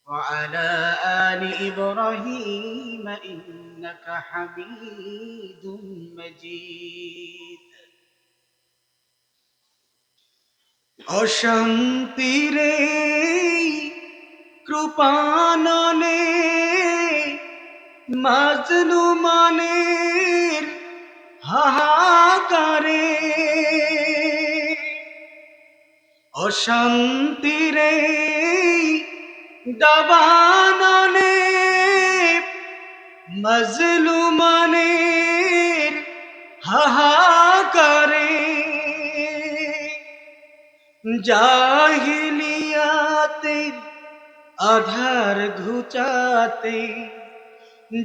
وعلى آل إبراهيم إنك حميد مجيد অশান্তিরে কৃপাননে মাজলুমানের হাহাকারে অশান্তিরে দাবাননে মাজলুমানের হাহাকারে জাহিলিয়াতের আধার ঘুচাতে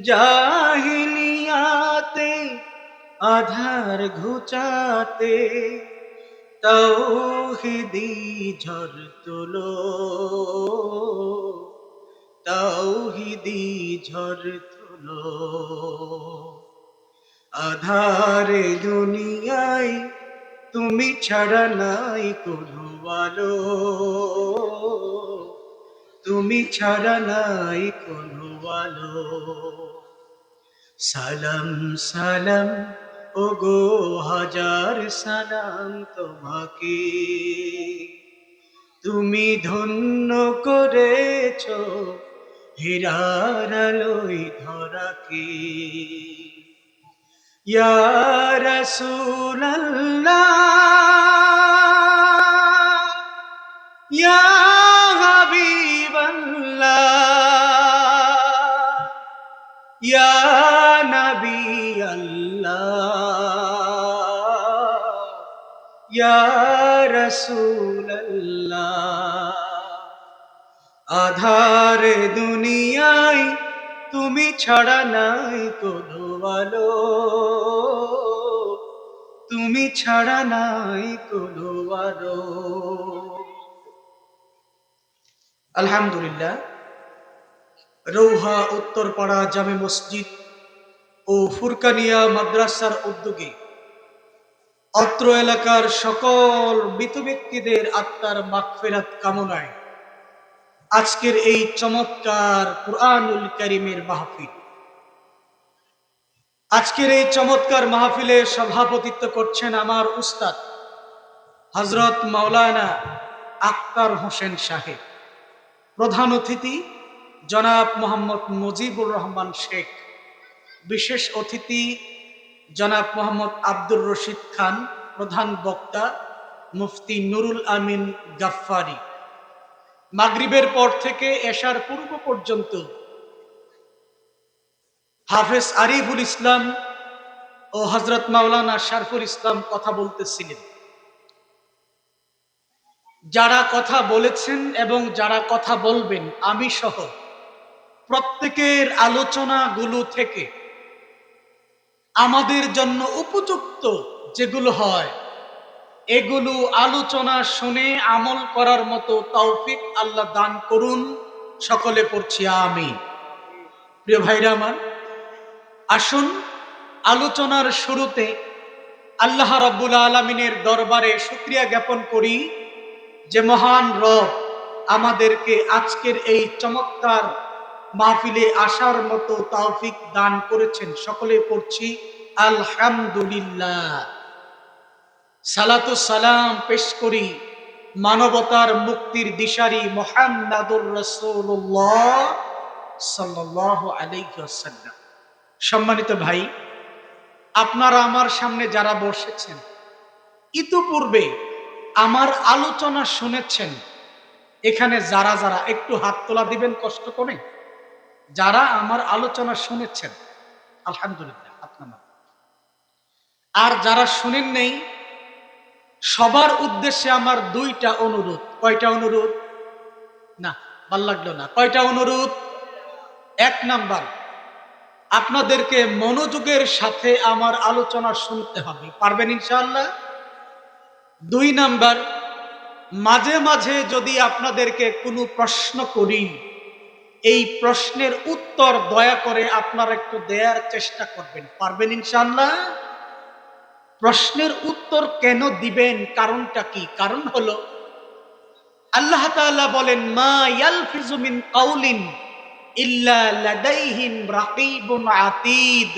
জাহিলিয়াতে আধার ঘুচাতে তৌহিদি ঝড় তুলো তৌহিদি ঝড় তুলো আধারে দুনিয়ায় তুমি ছাড়া নাই কোনো আলো তুমি ছাড়া নাই কোনো আলো সালাম সালাম ওগো হাজার সালাম তোমাকে তুমি ধন্য করেছ হীরার আলোয় ধরাকে ইয়া রাসূলুল্লাহ ইয়া হাবিবাল্লাহ ইয়া নবী আল্লাহ ইয়া রাসূলুল্লাহ আধারে দুনিয়ায় তুমি ছাড়া নাই কোনো আলো তুমি ছাড়া নাই কোনো আলো আলহামদুলিল্লাহ রৌহা উত্তরপাড়া জামে মসজিদ ও ফুরকানিয়া মাদ্রাসার উদ্যোগে অত্র এলাকার সকল মৃত ব্যক্তিদের আত্মার মাগফিরাত কামনায় আজকের এই চমৎকার কুরআনুল কারীমের মাহফিল আজকের এই চমৎকার মাহফিলে সভাপতিত্ব করছেন আমার উস্তাদ হযরত মাওলানা আক্তার হোসেন সাহেব, প্রধান অতিথি জনাব মোহাম্মদ মুজিবুর রহমান শেখ, বিশেষ অতিথি জনাব মোহাম্মদ আব্দুর রশিদ খান, প্রধান বক্তা মুফতি নুরুল আমিন গাফফারি। মাগরিবের পর থেকে এশার পূর্ব পর্যন্ত হাফেজ আরিফুল ইসলাম ও হযরত মাওলানা শরফুল ইসলাম কথা বলতেছিলেন। যারা কথা বলেছেন এবং যারা কথা বলবেন আমি সহ প্রত্যেকের আলোচনাগুলো থেকে আমাদের জন্য উপযুক্ত যেগুলো হয় এগুলো আলোচনা শুনে আমল করার মতো তৌফিক আল্লাহ দান করুন। সকলে পড়ছি আমিন। প্রিয় ভাইরা আমার, আসুন আলোচনার শুরুতে আল্লাহ রাব্বুল আলামিনের দরবারে শুকরিয়া জ্ঞাপন করি যে মহান রব আমাদেরকে আজকের এই চমৎকার মাহফিলে আসার মতো তৌফিক দান করেছেন। সকলে পড়ছি আলহামদুলিল্লাহ। সালাতু সালাম পেশ করি মানবতার মুক্তির দিশারি মুহাম্মাদুর রাসূলুল্লাহ সাল্লাল্লাহু আলাইহি ওয়াসাল্লাম। সম্মানিত ভাই, আপনারা আমার সামনে যারা বসেছেন ইতিপূর্বে আমার আলোচনা শুনেছেন, এখানে যারা যারা একটু হাত তোলা দিবেন কষ্ট করে, যারা আমার আলোচনা শুনেছেন আলহামদুলিল্লাহ আপনারা। আর যারা শুনেন নেই সবার উদ্দেশ্যে আমার দুইটা অনুরোধ। কয়টা অনুরোধ? না ভাল লাগলো না। কয়টা অনুরোধ? এক নাম্বার, আপনাদেরকে মনোযোগের সাথে আমার আলোচনা শুনতে হবে, পারবেন ইনশাআল্লাহ? দুই নাম্বার, মাঝে মাঝে যদি আপনাদেরকে কোনো প্রশ্ন করি এই প্রশ্নের উত্তর দয়া করে আপনারা একটু দেওয়ার চেষ্টা করবেন, পারবেন ইনশাআল্লাহ? প্রশ্নের উত্তর কেন দিবেন, কারণটা কি? কারণ হলো আল্লাহ তাআলা বলেন, মা ইয়ালফিজু মিন কাউলিন ইল্লা লাদাইহিম রাকিবুন আতীদ।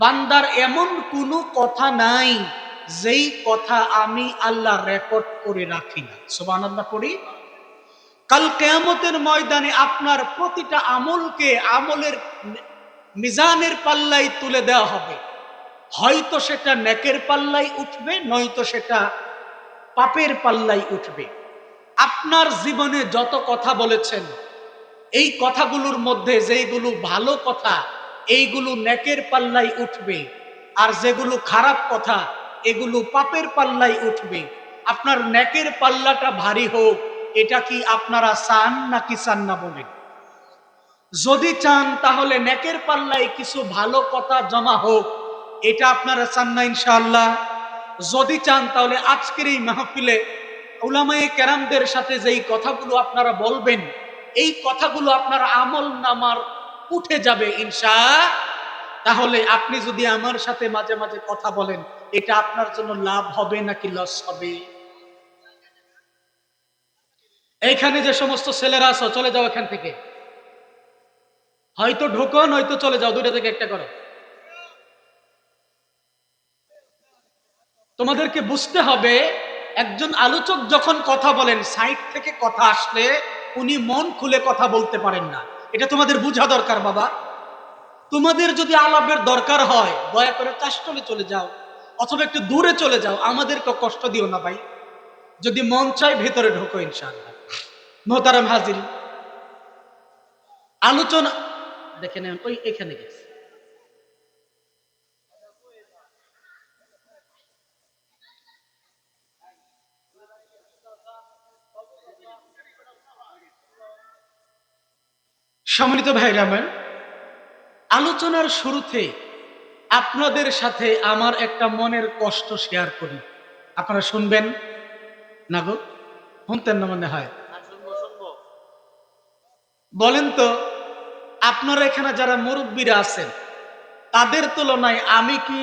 বান্দার এমন কোনো কথা নাই যেই কথা আমি আল্লাহ রেকর্ড করে রাখি না। সুবহানাল্লাহ পড়ি। কাল কিয়ামতের ময়দানে আপনার প্রতিটা আমলকে আমলের মিজানের পাল্লায় তুলে দেওয়া হবে। হয়তো সেটা নেকের পাল্লায় উঠবে, নয়তো সেটা পাপের পাল্লায় উঠবে। আপনার জীবনে যত কথা বলেছেন, এই কথাগুলোর মধ্যে যেগুলো ভালো কথা এইগুলো নেকের পাল্লায় উঠবে, আর যেগুলো খারাপ কথা এগুলো পাপের পাল্লায় উঠবে। আপনার নেকের পাল্লাটা ভারী হোক, এটা কি আপনারা চান নাকি চান না বলেন? যদি চান তাহলে নেকের পাল্লায় কিছু ভালো কথা জমা হোক, এটা আপনারা চান না ইনশাআল্লাহ? যদি চান তাহলে আজকের এই মাহফিলে উলামায়ে কেরামদের সাথে যেই কথাগুলো আপনারা বলবেন, এই কথাগুলো আপনার আমল নামার উঠে যাবে ইনশাআল্লাহ। তাহলে আপনি যদি আমার সাথে মাঝে মাঝে কথা বলেন, এটা আপনার জন্য লাভ হবে নাকি লস হবে? এইখানে যে সমস্ত ছেলেরা আছো, চলে যাও এখান থেকে। হয়তো ঢোকো, নয়তো চলে যাও, দুইটা থেকে একটা করো। তোমাদেরকে বুঝতে হবে, একজন আলোচক যখন কথা বলেন, সাইড থেকে কথা আসলে উনি মন খুলে কথা বলতে পারেন না। এটা তোমাদের বোঝা দরকার বাবা। তোমাদের যদি আলাপের দরকার হয়, দয়া করে কাশটলে চলে যাও, অথবা একটু দূরে চলে যাও, আমাদেরকে কষ্ট দিও না ভাই। যদি মন চায় ভেতরে ঢোকো ইনশাআল্লাহ। মোহতারাম হাজির, আলোচনা দেখে নেন, ওই এখানে গেছে। সম্মানিত ভাইরা আমার, আলোচনার শুরুতে আপনাদের সাথে আমার একটা মনের কষ্ট শেয়ার করি। আপনারা শুনবেন না গো? শুনতেন না মনে হয়। বলেন তো, আপনারা এখানে যারা মুরব্বীরা আছেন, তাদের তুলনায় আমি কি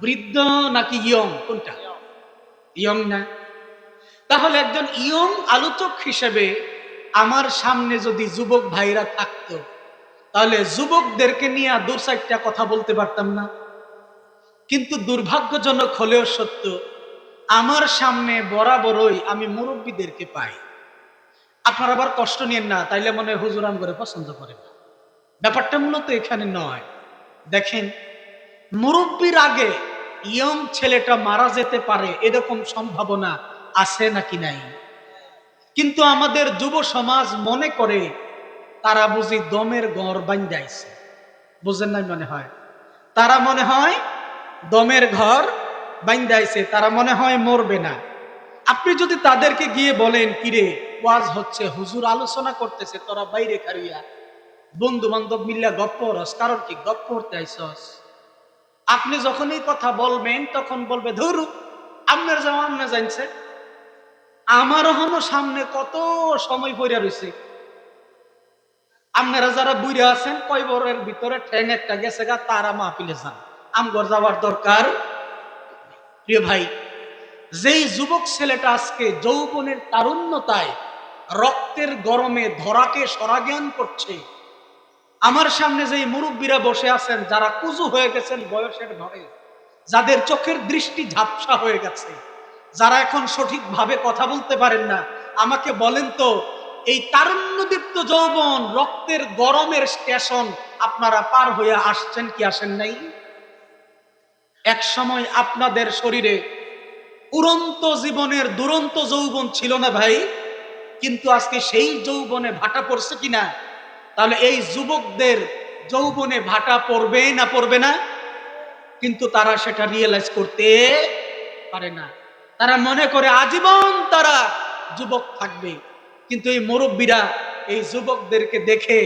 বৃদ্ধ নাকি ইয়ং? কোনটা? ইয়ং না? তাহলে একজন ইয়ং আলোচক হিসেবে আমার সামনে যদি যুবক ভাইরা থাকতো, তাহলে যুবকদেরকে নিয়ে দু চারটা কথা বলতে পারতাম না? কিন্তু দুর্ভাগ্যজনক হলেও সত্য, আমার সামনে বরাবরই আমি মুরব্বীদেরকে পাই। আপনার আবার কষ্ট নিয়েন না, তাইলে মনে হয় হুজুর আমগরে পছন্দ করে না। ব্যাপারটা মূলত এখানে নয়। দেখেন, মুরব্বীর আগে ইয়ং ছেলেটা মারা যেতে পারে, এরকম সম্ভাবনা আছে নাকি নাই? কিন্তু আমাদের যুব সমাজ মনে করে তারা বুঝি দমের ঘর বাঁধাইছে। বুঝেন নাই মনে হয়? তারা মনে হয় দমের ঘর বাঁধাইছে, তারা মনে হয় মরবে না। আপনি যদি তাদেরকে গিয়ে বলেন, কিরে ওয়াজ হচ্ছে, হুজুর আলোচনা করতেছে, তোরা বাইরে খারিয়া বন্ধু বান্ধব মিল্লা গপ্প রস, কারণ কি গপ্প করতে আইসস? আপনি যখনই কথা বলবেন তখন বলবে, ধরু আপনার যেমন আপনি জানছে, আমার হনো সামনে কত সময় পড়ে রয়েছে। আপনারা যারা বুড়ে আছেন, কয় বরের ভিতরে ঠ্যাং একটা গেছে গা, তারা মাহফিলে যান, আমগর যাওয়ার দরকার। প্রিয় ভাই, যেই যুবক ছেলেটা আজকে যৌবনের তারুণ্যতায় রক্তের গরমে ধরাকে সরাজ্ঞান করছে, আমার সামনে যেই মুরব্বীরা বসে আছেন, যারা কুজু হয়ে গেছেন বয়সের ঘরে, যাদের চোখের দৃষ্টি ঝাপসা হয়ে গেছে, যারা এখন সঠিকভাবে কথা বলতে পারেন না, আমাকে বলেন তো, এই তারুণ্যদীপ্ত যৌবন রক্তের গরমের স্টেশন আপনারা পার হয়ে আসছেন কি আসেন নাই? এক সময় আপনাদের শরীরে উড়ন্ত জীবনের দুরন্ত যৌবন ছিল না ভাই? কিন্তু আজকে সেই যৌবনে ভাটা পড়ছে কিনা? তাহলে এই যুবকদের যৌবনে ভাটা পড়বে না পড়বে না? কিন্তু তারা সেটা রিয়েলাইজ করতে পারে না। তারা মনে করে আজীবন তারা যুবক থাকবে। কিন্তু এই মুরব্বীরা এই যুবকদেরকে দেখে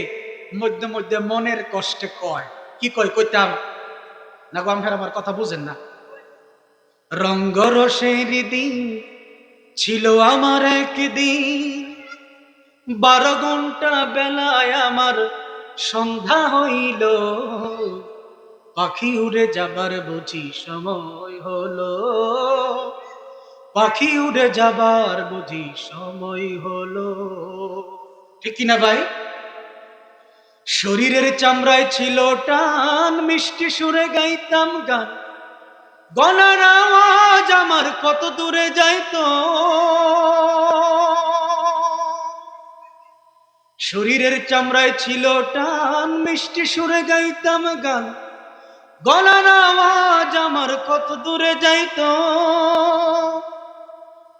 মধ্যে মধ্যে মনের কষ্টে কয়, কি কয় কইতাম না গো, আমার কথা বুঝেন না? রঙ্গরসের দিন ছিল আমার একদিন, 12 ঘন্টা বেলায় আমার সন্ধ্যা হইল, পাখি উড়ে যাবার বুঝি সময় হলো, পাখি উড়ে যাবার বুঝি সময় হলো। ঠিক কিনা ভাই? শরীরের চামড়ায় ছিল টান, মিষ্টি সুরে গাইতাম গান, গলার আওয়াজ আমার কত দূরে যাইতো। শরীরের চামড়ায় ছিল টান, মিষ্টি সুরে গাইতাম গান, গলার আওয়াজ আমার কত দূরে যাইতো।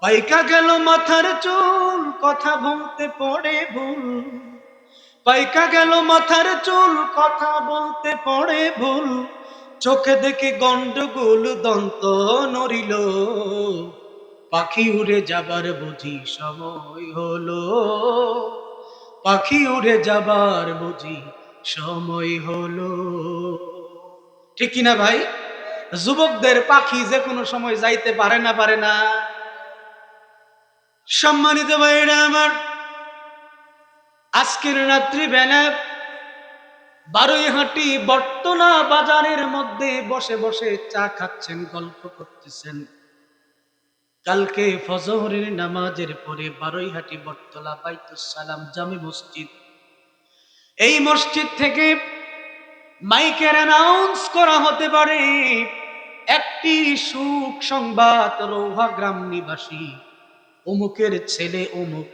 পাইকা গেল মাথার চুল, কথা বলতে পড়ে ভুল। পাইকা গেল মাথার চুল, কথা বলতে পড়ে ভুল। চোখে দেখে গন্ডগোল, দন্ত নড়িল। পাখি উড়ে যাবার বুঝি সময় হলো। পাখি উড়ে যাবার বুঝি সময় হলো। ঠিক কিনা ভাই? যুবকদের পাখি যে কোনো সময় যাইতে পারে না, পারে না। সম্মানিত ভাইরা আমার, আজকের রাত্রি বেলা বারুইহাটি বটতলা বাজারের মধ্যে বসে বসে চা খাচ্ছেন, গল্প করতেছেন। কালকে ফজরের নামাজের পরে বারুইহাটি বটতলা বাইতুস সালাম জামি মসজিদ, এই মসজিদ থেকে মাইকের অ্যানাউন্স করা হতে পারে একটি সুখ সংবাদ। রৌহা গ্রাম নিবাসী অমুকের ছেলে অমুক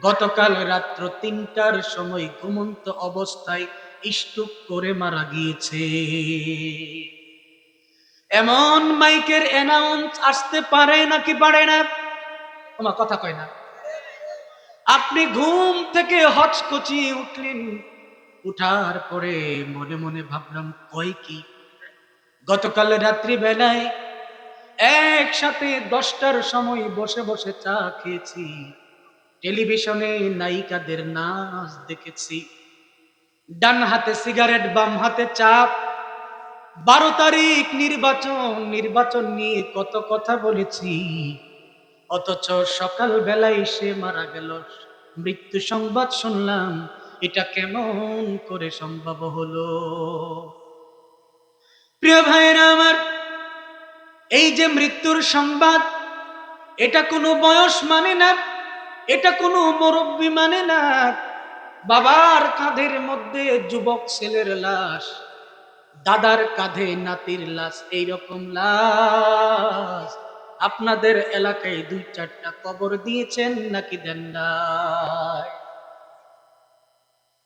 গতকাল রাত্র ৩টার সময় ঘুমন্ত অবস্থায় স্ট্রোক করে মারা গিয়েছে। এমন মাইকের অ্যানাউন্স আসতে পারে নাকি পারে না? তোমার কথা কয় না। আপনি ঘুম থেকে হচকচিয়ে উঠলেন, উঠার পরে মনে মনে ভাবলাম কয় কি, গতকাল রাত্রি বেলায় একসাথে 10টার সময় বসে বসে চা খেয়েছি, টেলিভিশনে নায়িকাদের নাচ দেখেছি, ডান হাতে সিগারেট বাম হাতে চাপ, 12 তারিখ নির্বাচন নিয়ে কত কথা বলেছি, অথচ সকাল বেলায় সে মারা গেল, মৃত্যু সংবাদ শুনলাম। এটা কেমন করে সম্ভব হলো? প্রিয় ভাইরা আমার, এই যে মৃত্যুর সংবাদ, এটা কোনো বয়স মানে না, এটা কোনো মুরব্বী মানে না। বাবার কাঁধের মধ্যে যুবক ছেলের লাশ, দাদার কাঁধে নাতির লাশ, এইরকম লাশ আপনাদের এলাকায় 2-4টা কবর দিয়েছেন নাকি দেন নাই?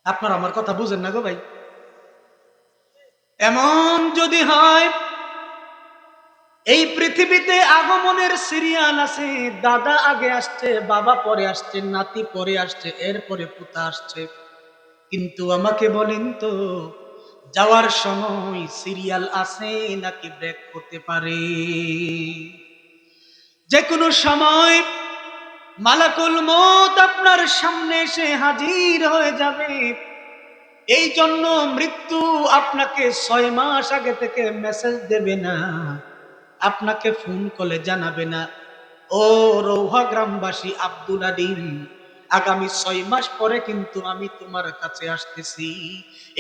আপনারা আমার কথা বুঝেন না গো ভাই। এমন যদি হয়, এই পৃথিবীতে আগমনের সিরিয়াল আছে, দাদা আগে আসছে, বাবা পরে আসছে, নাতি পরে আসছে, এরপরে পুতা আসছে, কিন্তু আমাকে বলেন তো, যাওয়ার সময় সিরিয়াল আছে নাকি ব্রেক হতে পারে? যে কোনো সময় মালাকুল মউত আপনার সামনে এসে হাজির হয়ে যাবে। এই জন্য মৃত্যু আপনাকে 6 মাস আগে থেকে মেসেজ দেবে না, আপনাকে ফোন কলে জানাবে না, ও রৌহা গ্রামবাসী আব্দুল আদিম, আগামী 6 মাস পরে কিন্তু আমি তোমার কাছে আসতেছি।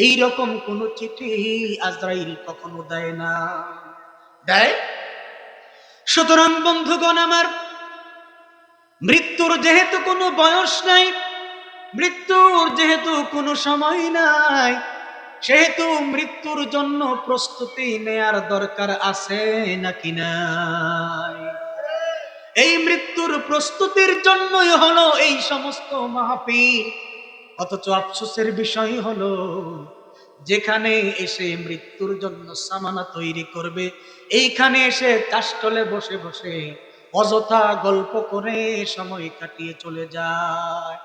এই রকম কোন চিঠি আজরাইল কখনো দেয় না। দেয়? সুতরাং বন্ধুগণ আমার, মৃত্যুর যেহেতু কোনো বয়স নাই, মৃত্যুর যেহেতু কোনো সময় নাই, সেহেতু মৃত্যুর জন্য প্রস্তুতি নেয়ার দরকার আছে নাকি নাই? এই মৃত্যুর প্রস্তুতির জন্যই হলো এই সমস্ত মাহফিল। অথচ আফসোসের বিষয় হলো, যেখানে এসে মৃত্যুর জন্য সামানা তৈরি করবে, এইখানে এসে কাশতলে বসে বসে অযথা গল্প করে সময় কাটিয়ে চলে যায়।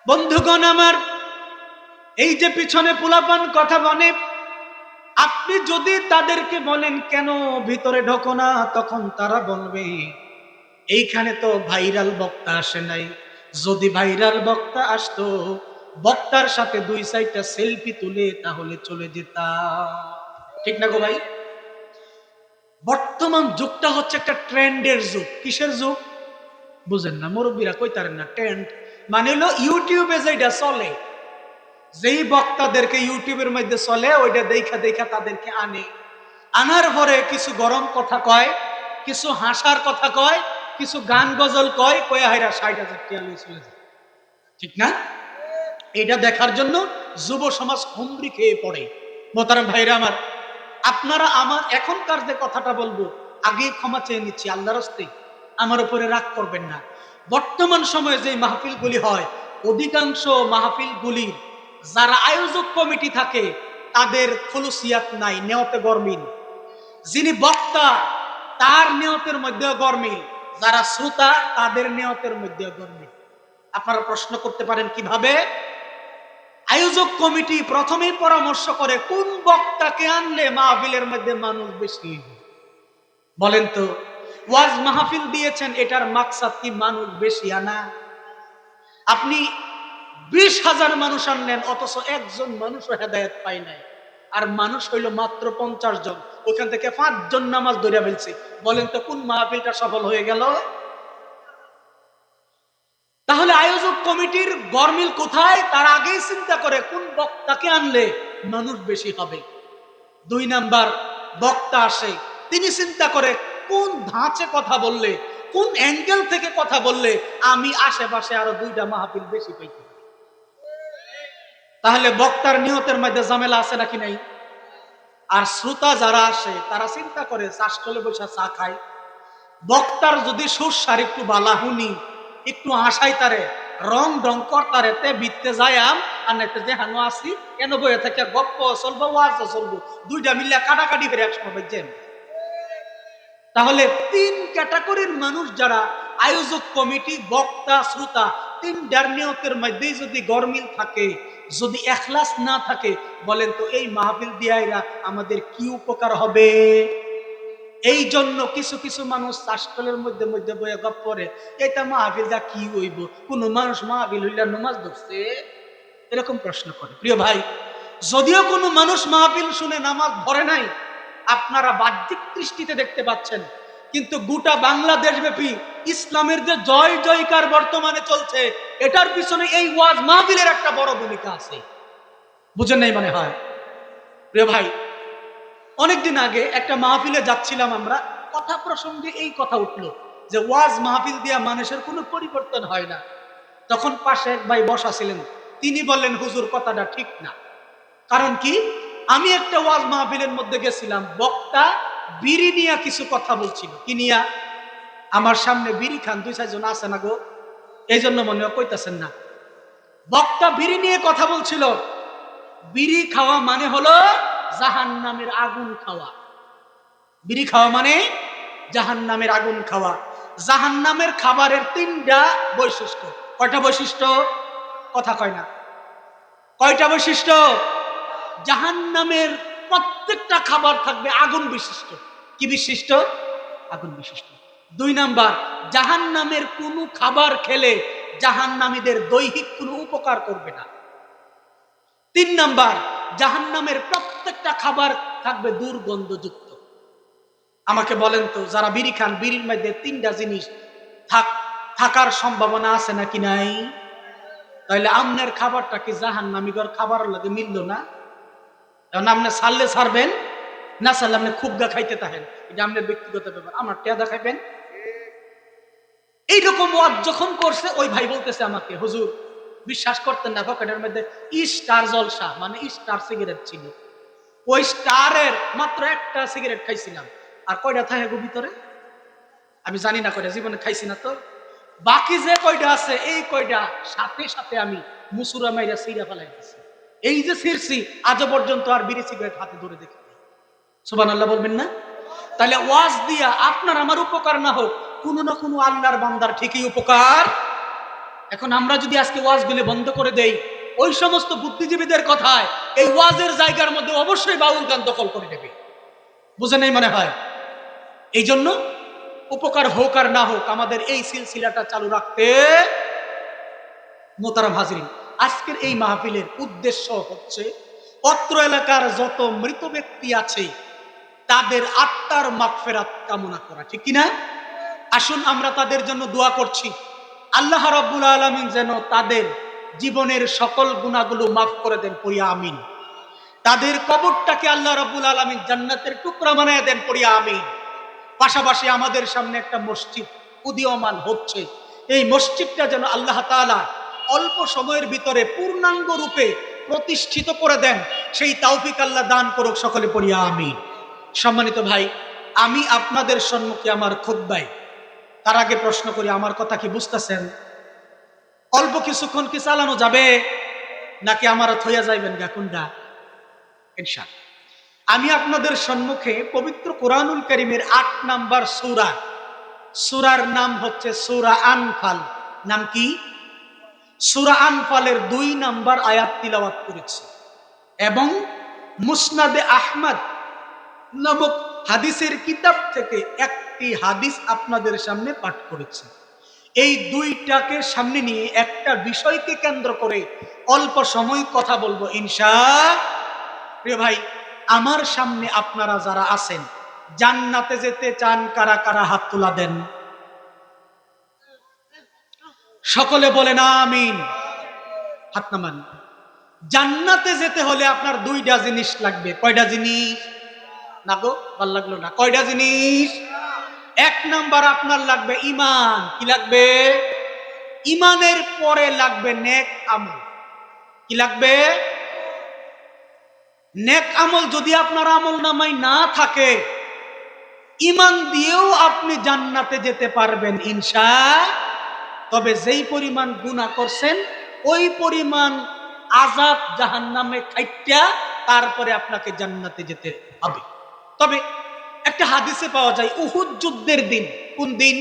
বন্ধুগণ আমার, এই যে পিছনে পোলাপান কথা বলে, আপনি যদি তাদেরকে বলেন কেন ভিতরে ঢোকো না, তখন তারা বলবে এইখানে তো ভাইরাল বক্তা আসে নাই, যদি ভাইরাল বক্তা আসতো, বক্তার সাথে 2-4টা সেলফি তুলে তাহলে চলে যেতাম। ঠিক না গো ভাই? বর্তমান যুগটা হচ্ছে একটা ট্রেন্ডের যুগ। কিসের যুগ বুঝেন না? মুরব্বীরা কইতারেন না। ট্রেন্ড মানে হলো ইউটিউবে যেটা চলে, যেই বক্তাদেরকে ইউটিউবের মধ্যে চলে, ওইটা দেখা দেখা তাদেরকে আনে, আনার পরে কিছু গরম কথা কয়, কিছু হাসার কথা কয়, কিছু গান গজল কয়, কয়ে হাইরা ৬০,০০০ টাকা লয়ে চলে যায়, ঠিক না? এটা দেখার জন্য যুব সমাজ হুমড়ি খেয়ে পড়ে। মোহতারাম ভাইরা আমার, আপনারা আমার এখনকার যে কথাটা বলবো আগে ক্ষমা চেয়ে নিচ্ছি আল্লাহর হস্তে, আমার উপরে রাগ করবেন না। বর্তমান সময়ে যে মাহফিলগুলি হয়, অধিকাংশ মাহফিলগুলির যারা আয়োজক কমিটি থাকে তাদের খুলুসিয়াত নাই, নেয়তে গরমিল। যিনি বক্তা তার নিয়তের মধ্যে গরমিল, যারা শ্রোতা তাদের নিয়তের মধ্যে গরমিল। আপনারা প্রশ্ন করতে পারেন কিভাবে? আয়োজক কমিটি প্রথমেই পরামর্শ করে কোন বক্তাকে আনলে মাহফিলের মধ্যে মানুষ বেশি। বলেন তো, ওয়াজ মাহফিল দিয়েছেন, এটার মাকসাদ কি মানুষ বেশি আনা? আপনি 20,000 মানুষ আনলেন, অথচ একজন মানুষও হেদায়েত পায় নাই, আর মানুষ হইল মাত্র 50 জন, ওখান থেকে 5 জন নামাজ ধরে ফেলছে। বলেন তো কোন মাহফিলটা সফল হয়ে গেল? তাহলে আয়োজক কমিটির গরমিল কোথায়? তার আগেই চিন্তা করে কোন বক্তাকে আনলে মানুষ বেশি হবে। 2 নাম্বার, বক্তা আসে, তিনি চিন্তা করে কোন ধাঁচে কথা বললে, কোন অ্যাঙ্গেল থেকে কথা বললে আমি আশেপাশে আরো 2টা মাহফিল বেশি পাইতে। তাহলে বক্তার নিয়তের মধ্যে ঝামেলা আছে নাকি নাই? আর শ্রোতা যারা আসে তারা চিন্তা করে চাষতলে বসে চা খায়, বক্তার যদি সুস্বার একটু বালা হুনি, একটু হাসাই তারে, রং ডং করতারে, তে বিত্তে যায়াম, আর নেতে যে হানো আসি এন বইয়ে থেকে গপ্প চলবো, ওয়াজ চলবো, 2টা মিলে কাটাকাটি ফেরে একসময় বাজছেন। তাহলে 3 ক্যাটাগরির মানুষ যারা আয়োজক কমিটি, বক্তা, শ্রোতা, 3টার নিয়তের মধ্যেই যদি গরমিল থাকে, যদি এখলাস না থাকে, বলেন তো এই মাহফিল দিয়াইরা আমাদের কি উপকার হবে? এই জন্য কিছু কিছু মানুষ চাষকলের মধ্যে মধ্যে বইয়া গপ করে, এটা মাহফিল যা কি হইব, কোন মানুষ মাহফিল হইলা নামাজ ধরছে, এরকম প্রশ্ন করে। প্রিয় ভাই, যদিও কোনো মানুষ মাহফিল শুনে নামাজ ধরে নাই, আপনারা বাহ্যিক দৃষ্টিতে দেখতে পাচ্ছেন, কিন্তু গোটা বাংলাদেশ ব্যাপী ইসলামের যে জয় জয়কার বর্তমানে চলছে, এটার পিছনে এই ওয়াজ মাহফিলের একটা বড় ভূমিকা আছে। বুঝেন নাই মনে হয়? প্রিয় ভাই, অনেকদিন আগে একটা মাহফিলে যাচ্ছিলাম আমরা, কথা প্রসঙ্গে এই কথা উঠলো যে ওয়াজ মাহফিল দিয়া মানুষের কোনো পরিবর্তন হয় না। তখন পাশে এক ভাই বসা ছিলেন, তিনি বললেন, হুজুর কথাটা ঠিক না। কারণ কি? আমি একটা ওয়াজ মাহফিলের মধ্যে গেছিলাম, বক্তা বিড়ি নিয়ে কিছু কথা বলছিল। কি নিয়া? আমার সামনে বিড়ি খান 2-4 জন আছে না গো, এই জন্য মনে হয় কইতাছেন না। বক্তা বিড়ি নিয়ে কথা বলছিল। বিড়ি খাওয়া মানে হলো জাহান্নামের আগুন খাওয়া। বিড়ি খাওয়া মানে জাহান্নামের আগুন খাওয়া। জাহান্নামের খাবারের 3টা বৈশিষ্ট্য। কয়টা বৈশিষ্ট্য? কথা কয় না। কয়টা বৈশিষ্ট্য? জাহান্নামের প্রত্যেকটা খাবার থাকবে আগুন বিশিষ্ট। কি বিশিষ্ট? আগুন বিশিষ্ট। 2 নাম্বার, জাহান্নামের কোনো খাবার খেলে জাহান্নামীদের দৈহিক কোনো উপকার করবে না। 3 নাম্বার, জাহান্নামের প্রত্যেকটা খাবার থাকবে দুর্গন্ধযুক্ত। আমাকে বলেন তো, যারা বিড়ি খান, বিড়ির মধ্যে 3টা জিনিস থাকার সম্ভাবনা আছে নাকি নাই? তাহলে আমনের খাবারটা কি জাহান্নামীদের খাবারের লাগে মিললো না? এখন আপনি ছাড়লে ছাড়বেন, না ছাড়লে আপনি খুব গা খাইতে থাকেন, এটা আপনার ব্যক্তিগত ব্যাপার। আমার টেদা খাইবেন। এইরকম ওয়াজ যখন করছে, ওই ভাই বলতেছে আমাকে, হুজুর বিশ্বাস করতেন না, পকেটের মধ্যে স্টার জলসা মানে স্টার সিগারেট ছিল, ওই স্টারের মাত্র একটা সিগারেট খাইছিলাম, আর কয়টা থাকে গো ভিতরে আমি জানি না, কয়টা জীবনে খাইছি না তো। বাকি যে কয়টা আছে, এই কয়টা সাথে সাথে আমি মুসুরা মাইরা সিরা ফেলাই দিছি। এই যে ছিড়ছি, আজও পর্যন্ত আর বিড়ি সিগারেট হাতে ধরে দেখি। সুবহানাল্লাহ বলবেন না? তাহলে ওয়াজ দিয়া আপনার আমার উপকার না হোক, কোনো না কোনো আল্লাহর বান্দার ঠিকই উপকার। এখন আমরা যদি আজকে ওয়াজগুলি বন্ধ করে দেই, ওই সমস্ত বুদ্ধিজীবীদের কথায় এই ওয়াজের জায়গার মধ্যে অবশ্যই বাউল গান দখল করে নেবে। বুঝে নেই মনে হয়? এই জন্য উপকার হোক আর না হোক, আমাদের এই সিলসিলাটা চালু রাখতে। মোহতারাম হাজরিন, আজকের এই মাহফিলের উদ্দেশ্য হচ্ছে অত্র এলাকার যত মৃত ব্যক্তি আছে তাদের আত্মার মাগফিরাত কামনা করা, ঠিক কিনা? আসুন আমরা তাদের জন্য দোয়া করছি, আল্লাহ রাব্বুল আলামিন যেন তাদের জীবনের সকল গুনাহগুলো মাফ করে দেন, পড়িয়া আমিন। তাদের কবরটাকে আল্লাহ রাব্বুল আলামিন জান্নাতের টুকরা বানায় দেন, পড়িয়া আমিন। পাশাপাশি আমাদের সামনে একটা মসজিদ উদীয়মান হচ্ছে। এই মসজিদটা যেন আল্লাহ তাআলা অল্প সময়ের ভিতরে পূর্ণাঙ্গ রূপে প্রতিষ্ঠিত করে দেন, সেই তৌফিক আল্লাহ দান করুক। সকলে পড়ি আমিন। সম্মানিত ভাই, আমি আপনাদের সম্মুখে আমার খুতবায় তার আগে প্রশ্ন করি, আমার কথা কি বুঝতেছেন? অল্প কিছুক্ষণ কি চালানো যাবে, নাকি আমার থইয়া যাইবেন গা কোনটা? ইনশাআল্লাহ। আমি আপনাদের সম্মুখে পবিত্র কোরআনুল কারীমের ৮ নাম্বার সূরা, সূরার নাম হচ্ছে সূরা আনফাল। নাম কি? সূরা আনফালের ২ নাম্বার আয়াত তিলাওয়াত করেছি এবং মুসনাদে আহমদ নামক হাদিসের কিতাব থেকে একটি হাদিস আপনাদের সামনে পাঠ করেছি। এই দুইটাকে সামনে নিয়ে একটা বিষয়কে কেন্দ্র করে অল্প সময় কথা বলবো ইনশাআল্লাহ। প্রিয় ভাই, আমার সামনে আপনারা যারা আছেন, জান্নাতে যেতে চান কারা কারা হাত তুলা দেন। সকলে বলেন আমিন। হাত নামান। জান্নাতে যেতে হলে আপনার ২টা জিনিস লাগবে। কয়টা জিনিস? না গো, ভাল লাগলো না। কয়টা জিনিস? ১ নাম্বার আপনার লাগবে ঈমান। কি লাগবে? ঈমানের পরে লাগবে নেক আমল। কি লাগবে? নেক আমল। যদি আপনার আমল নামায় না থাকে, ঈমান দিয়েও আপনি জান্নাতে যেতে পারবেন ইনশাআল্লাহ। তবে যেই পরিমাণ গুনাহ করছেন ওই পরিমাণ আযাব জাহান্নামে খাইটা তারপরে আপনাকে জান্নাতে যেতে হবে। তবে একটা হাদিসে পাওয়া যায় উহুদ যুদ্ধের দিন। কোন দিন?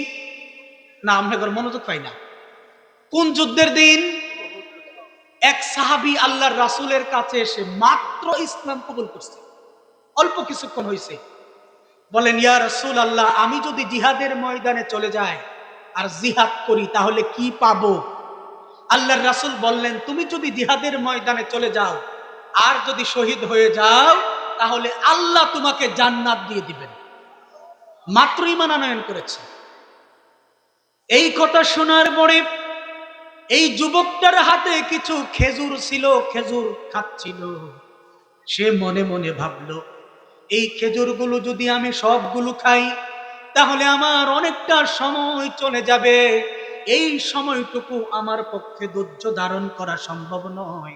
না, আমরা মনোযোগ পাই না। কোন যুদ্ধের দিন? এক সাহাবী আল্লাহর রাসূলের কাছে এসে মাত্র ইসলাম কবুল করছে, অল্প কিছুক্ষণ হয়েছে। বলেন, ইয়া রাসূলুল্লাহ, আমি যদি জিহাদের ময়দানে চলে যাই আর জিহাদ করি তাহলে কি পাবো? আল্লাহর রাসূল বললেন, তুমি যদি জিহাদের ময়দানে চলে যাও আর যদি শহীদ হয়ে যাও তাহলে আল্লাহ তোমাকে জান্নাত দিয়ে দিবেন। মাত্র ঈমান আনয়ন করেছে। এই কথা শোনার পরে এই যুবকটার হাতে কিছু খেজুর ছিল, খেজুর খাচ্ছিল। সে মনে মনে ভাবলো, এই খেজুরগুলো যদি আমি সবগুলো খাই তাহলে আমার অনেকটা সময় চলে যাবে। এই সময়টুকু আমার পক্ষে ধৈর্য ধারণ করা সম্ভব নয়।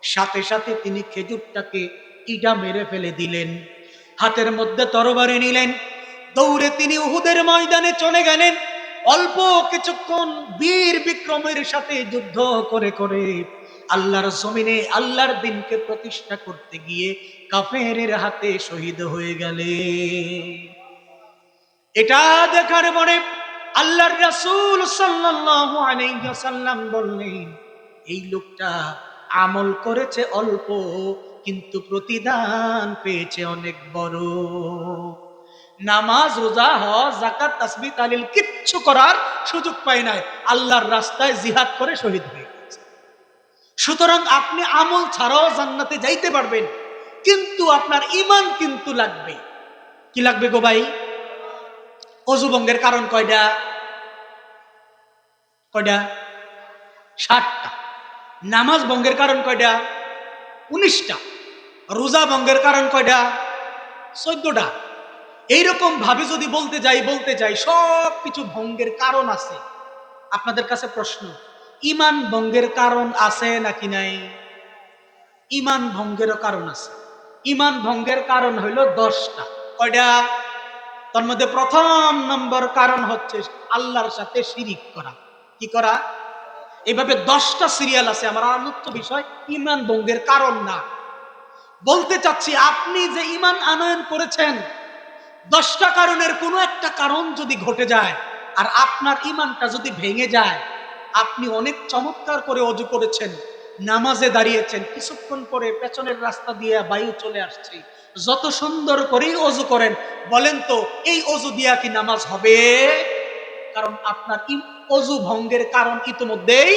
সাথে সাথে তিনি খেজুরটাকে ইটা মেরে ফেলে দিলেন, হাতের মধ্যে তরবারি নিলেন, দৌড়ে তিনি উহুদের ময়দানে চলে গেলেন। অল্প কিছুক্ষণ বীর বিক্রমের সাথে যুদ্ধ করে করে আল্লাহর জমিনে আল্লাহর দ্বীনকে প্রতিষ্ঠা করতে গিয়ে কাফেরের হাতে শহীদ হয়ে গেলেন। এটা দেখার পরে আল্লাহর রাসূল সাল্লাল্লাহু আলাইহি ওয়াসাল্লাম বললেন, এই লোকটা আমল করেছে অল্প কিন্তু প্রতিদান পেয়েছে অনেক বড়। নামাজ, রোজা, হজ, যাকাত, তাসবিহ, তাহলিল কিচ্ছু করার সুযোগ পায় নাই, আল্লাহর রাস্তায় জিহাদ করে শহীদ হয়ে গেছে। সুতরাং আপনি আমল ছাড়াও জান্নাতে যাইতে পারবেন, কিন্তু আপনার ঈমান কিন্তু লাগবে। কি লাগবে গো ভাই? ওযু ভঙ্গের কারণ কয়টা? কয়টা? ৭টা। নামাজ ভঙ্গের কারণ কয়টা? ১৯টা। রোজা ভঙ্গের কারণ কয়টা? ১৪টা। এইরকম ভাবে যদি বলতে যাই সব কিছু ভঙ্গের কারণ আছে। আপনাদের কাছে প্রশ্ন, ঈমান ভঙ্গের কারণ আছে নাকি নাই? ঈমান ভঙ্গেরও কারণ আছে। ঈমান ভঙ্গের কারণ হইল 10টা। কয়টা? তার মধ্যে প্রথম নম্বর কারণ হচ্ছে আল্লাহর সাথে শিরিক করা। কি করা? এইভাবে 10টা সিরিয়াল আছে। আমার আলোচ্য বিষয় ঈমান ভঙ্গের কারণ না। বলতে চাচ্ছি, আপনি যে ঈমান আনয়ন করেছেন, 10টা কারণের কোনো একটা কারণ যদি ঘটে যায় আর আপনার ঈমানটা যদি ভেঙে যায়, আপনি অনেক চমৎকার করে ওযু করেছেন, নামাজে দাঁড়িয়েছেন, কিছুক্ষণ পরে পেছনের রাস্তা দিয়ে বায়ু চলে আসছে, যত সুন্দর করেই ওযু করেন, বলেন তো এই ওযু দিয়া কি নামাজ হবে? কারণ আপনার ওযু ভঙ্গের কারণ ইতিমধ্যেই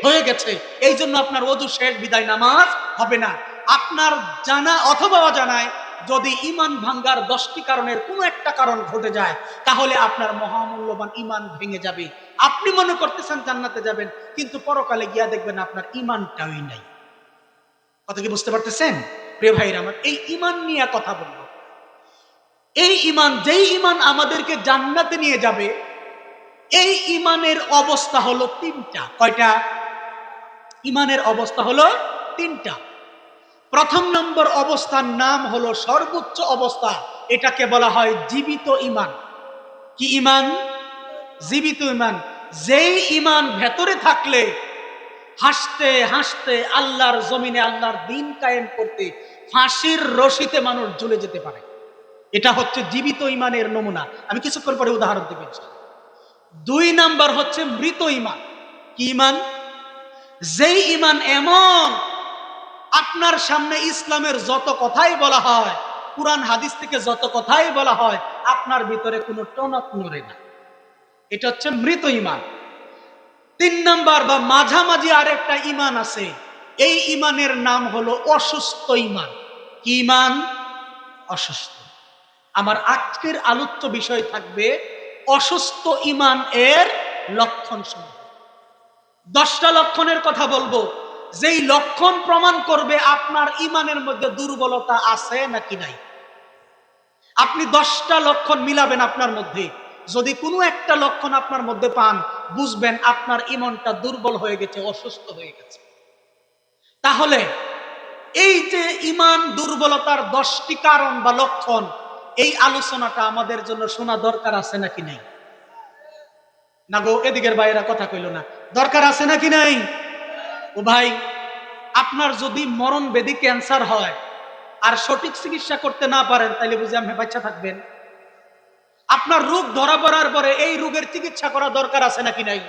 হয়ে গেছে। এই জন্য আপনার ওযু শেষ, বিদায় নামাজ হবে না। আপনার জানা অথবা অজানায় যদি ঈমান ভাঙ্গার 10টি কারণের কোনো একটা কারণ ঘটে যায় তাহলে আপনার মহামূল্যবান ঈমান ভেঙে যাবে। আপনি মনে করতেছেন জান্নাতে যাবেন, কিন্তু পরকালে গিয়া দেখবেন আপনার ঈমানটাই নাই। কথা কি বুঝতে পারতেছেন? প্রিয় ভাইরা আমার, এই ঈমান নিয়ে কথা বলবো। এই ঈমান, যেই ঈমান আমাদেরকে জান্নাতে নিয়ে যাবে, এই ঈমানের অবস্থা হলো তিনটা। কয়টা? ঈমানের অবস্থা হলো তিনটা। প্রথম নম্বর অবস্থার নাম হলো সর্বোচ্চ অবস্থা, এটাকে বলা হয় জীবিত ঈমান। কি ঈমান? জীবিত ঈমান। যেই ঈমান ভেতরে থাকলে হাসতে হাসতে আল্লাহর জমিনে আল্লাহর দ্বীন কায়েম করতে ফাঁসির রশিতে মানুষ ঝুলে যেতে পারে, এটা হচ্ছে জীবিত ঈমানের নমুনা। আমি কিছুক্ষণ পরে উদাহরণ দেব। দুই নাম্বার হচ্ছে মৃত ঈমান। কি ঈমান? যেই ঈমান এমন, আপনার সামনে ইসলামের যত কথাই বলা হয়, কুরআন হাদিস থেকে যত কথাই বলা হয়, আপনার ভিতরে কোনো টনক নড়ে না, এটা হচ্ছে মৃত ঈমান। তিন নাম্বার বা মাঝামাঝি আরেকটা ঈমান আছে, এই ঈমানের নাম হলো অসুস্থ ঈমান। কি ঈমান? অসুস্থ। আমার আজকের আলোচ্য বিষয় থাকবে অসুস্থ ঈমান এর লক্ষণ সমূহ। 10টা লক্ষণের কথা বলবো, যেই লক্ষণ প্রমাণ করবে আপনার ঈমানের মধ্যে দুর্বলতা আছে নাকি নাই। আপনি 10টা লক্ষণ মিলাবেন আপনার মধ্যে, যদি কোনো একটা লক্ষণ আপনার মধ্যে পান, বুঝবেন আপনার ঈমানটা দুর্বল হয়ে গেছে, অসুস্থ হয়ে গেছে। তাহলে এই যে ঈমান দুর্বলতার 10টি কারণ বা লক্ষণ, এই আলোচনাটা আমাদের জন্য শোনা দরকার আছে নাকি নাই? না গো, এদিকের বাইরা কথা কইল না। দরকার আছে নাকি নাই? ও ভাই, আপনার যদি মরণ ব্যাধি ক্যান্সার হয় আর সঠিক চিকিৎসা করতে না পারেন, তাইলে বুঝে আপনি বাচ্চা থাকবেন? আপনার রোগ ধরা পড়ার পরে এই রোগের চিকিৎসা করা দরকার আছে নাকি নাই?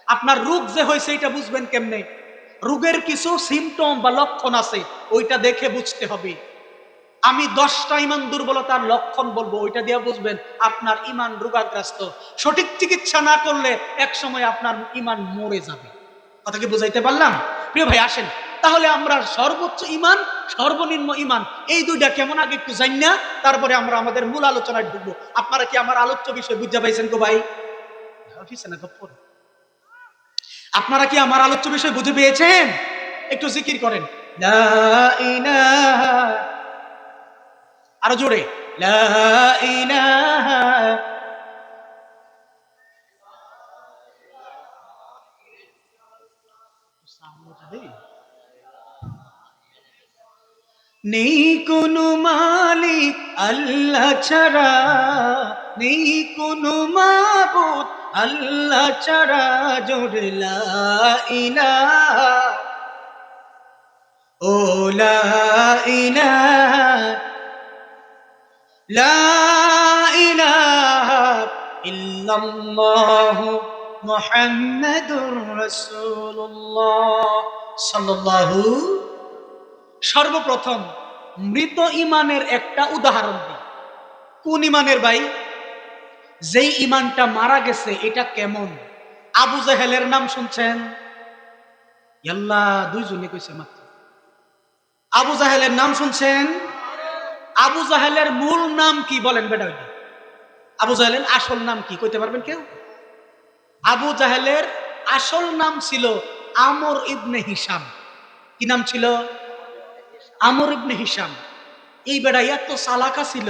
আপনার রোগ যে হয়েছে এটা বুঝবেন কেমনে? রোগের কিছু সিমটম বা লক্ষণ আছে, ওইটা দেখে বুঝতে হবে। আমি 10টা ঈমান দুর্বলতার লক্ষণ বলবো, ওইটা দিয়ে বুঝবেন আপনার ঈমান রোগাগ্রস্ত। সঠিক চিকিৎসা না করলে এক সময় আপনার ঈমান মরে যাবে। কথা কি বুঝাইতে পারলাম? প্রিয় ভাই, আসেন তাহলে আমরা সর্বোচ্চ ঈমান, সর্বনিম্ন ঈমান, এই দুইটা কেমন আগে একটু জানি না, তারপরে আমরা আমাদের মূল আলোচনায় ঢুকবো। আপনারা কি আমার আলোচ্য বিষয় বুঝতে পাইছেন গো ভাই? আপনারা কি আমার আলোচ্য বিষয় বুঝে পেয়েছেন? একটু জিকির করেন, লা ইলাহা, আরো জোরে, লা ইলাহা। নেই কোনো মালিক আল্লাহ ছাড়া, নেই কোনো মাবুদ আল্লাহ ছাড়া, জোরে লা ইলাহা, ও লা ইলাহা, লা ইলাহা ইল্লাল্লাহু মুহাম্মাদুর রাসূলুল্লাহ সাল্লাল্লাহু। সর্বপ্রথম মৃত ঈমানের একটা উদাহরণ দিই। কোন ঈমানের ভাই? যেই ঈমানটা মারা গেছে। এটা কেমন? আবু জাহেলের নাম শুনছেন? আল্লাহ, দুইজনে কইছে মাত্র। আবু জাহেলের নাম শুনছেন? আবু জাহেলের মূল নাম কি বলেন বেটা? আবু জাহেলের আসল নাম কি কইতে পারবেন কেউ? আবু জাহেলের আসল নাম ছিল আমর ইবনে হিশাম। কি নাম ছিল? আমর ইবনে হিশাম। এই বেটা এত চালাকা ছিল,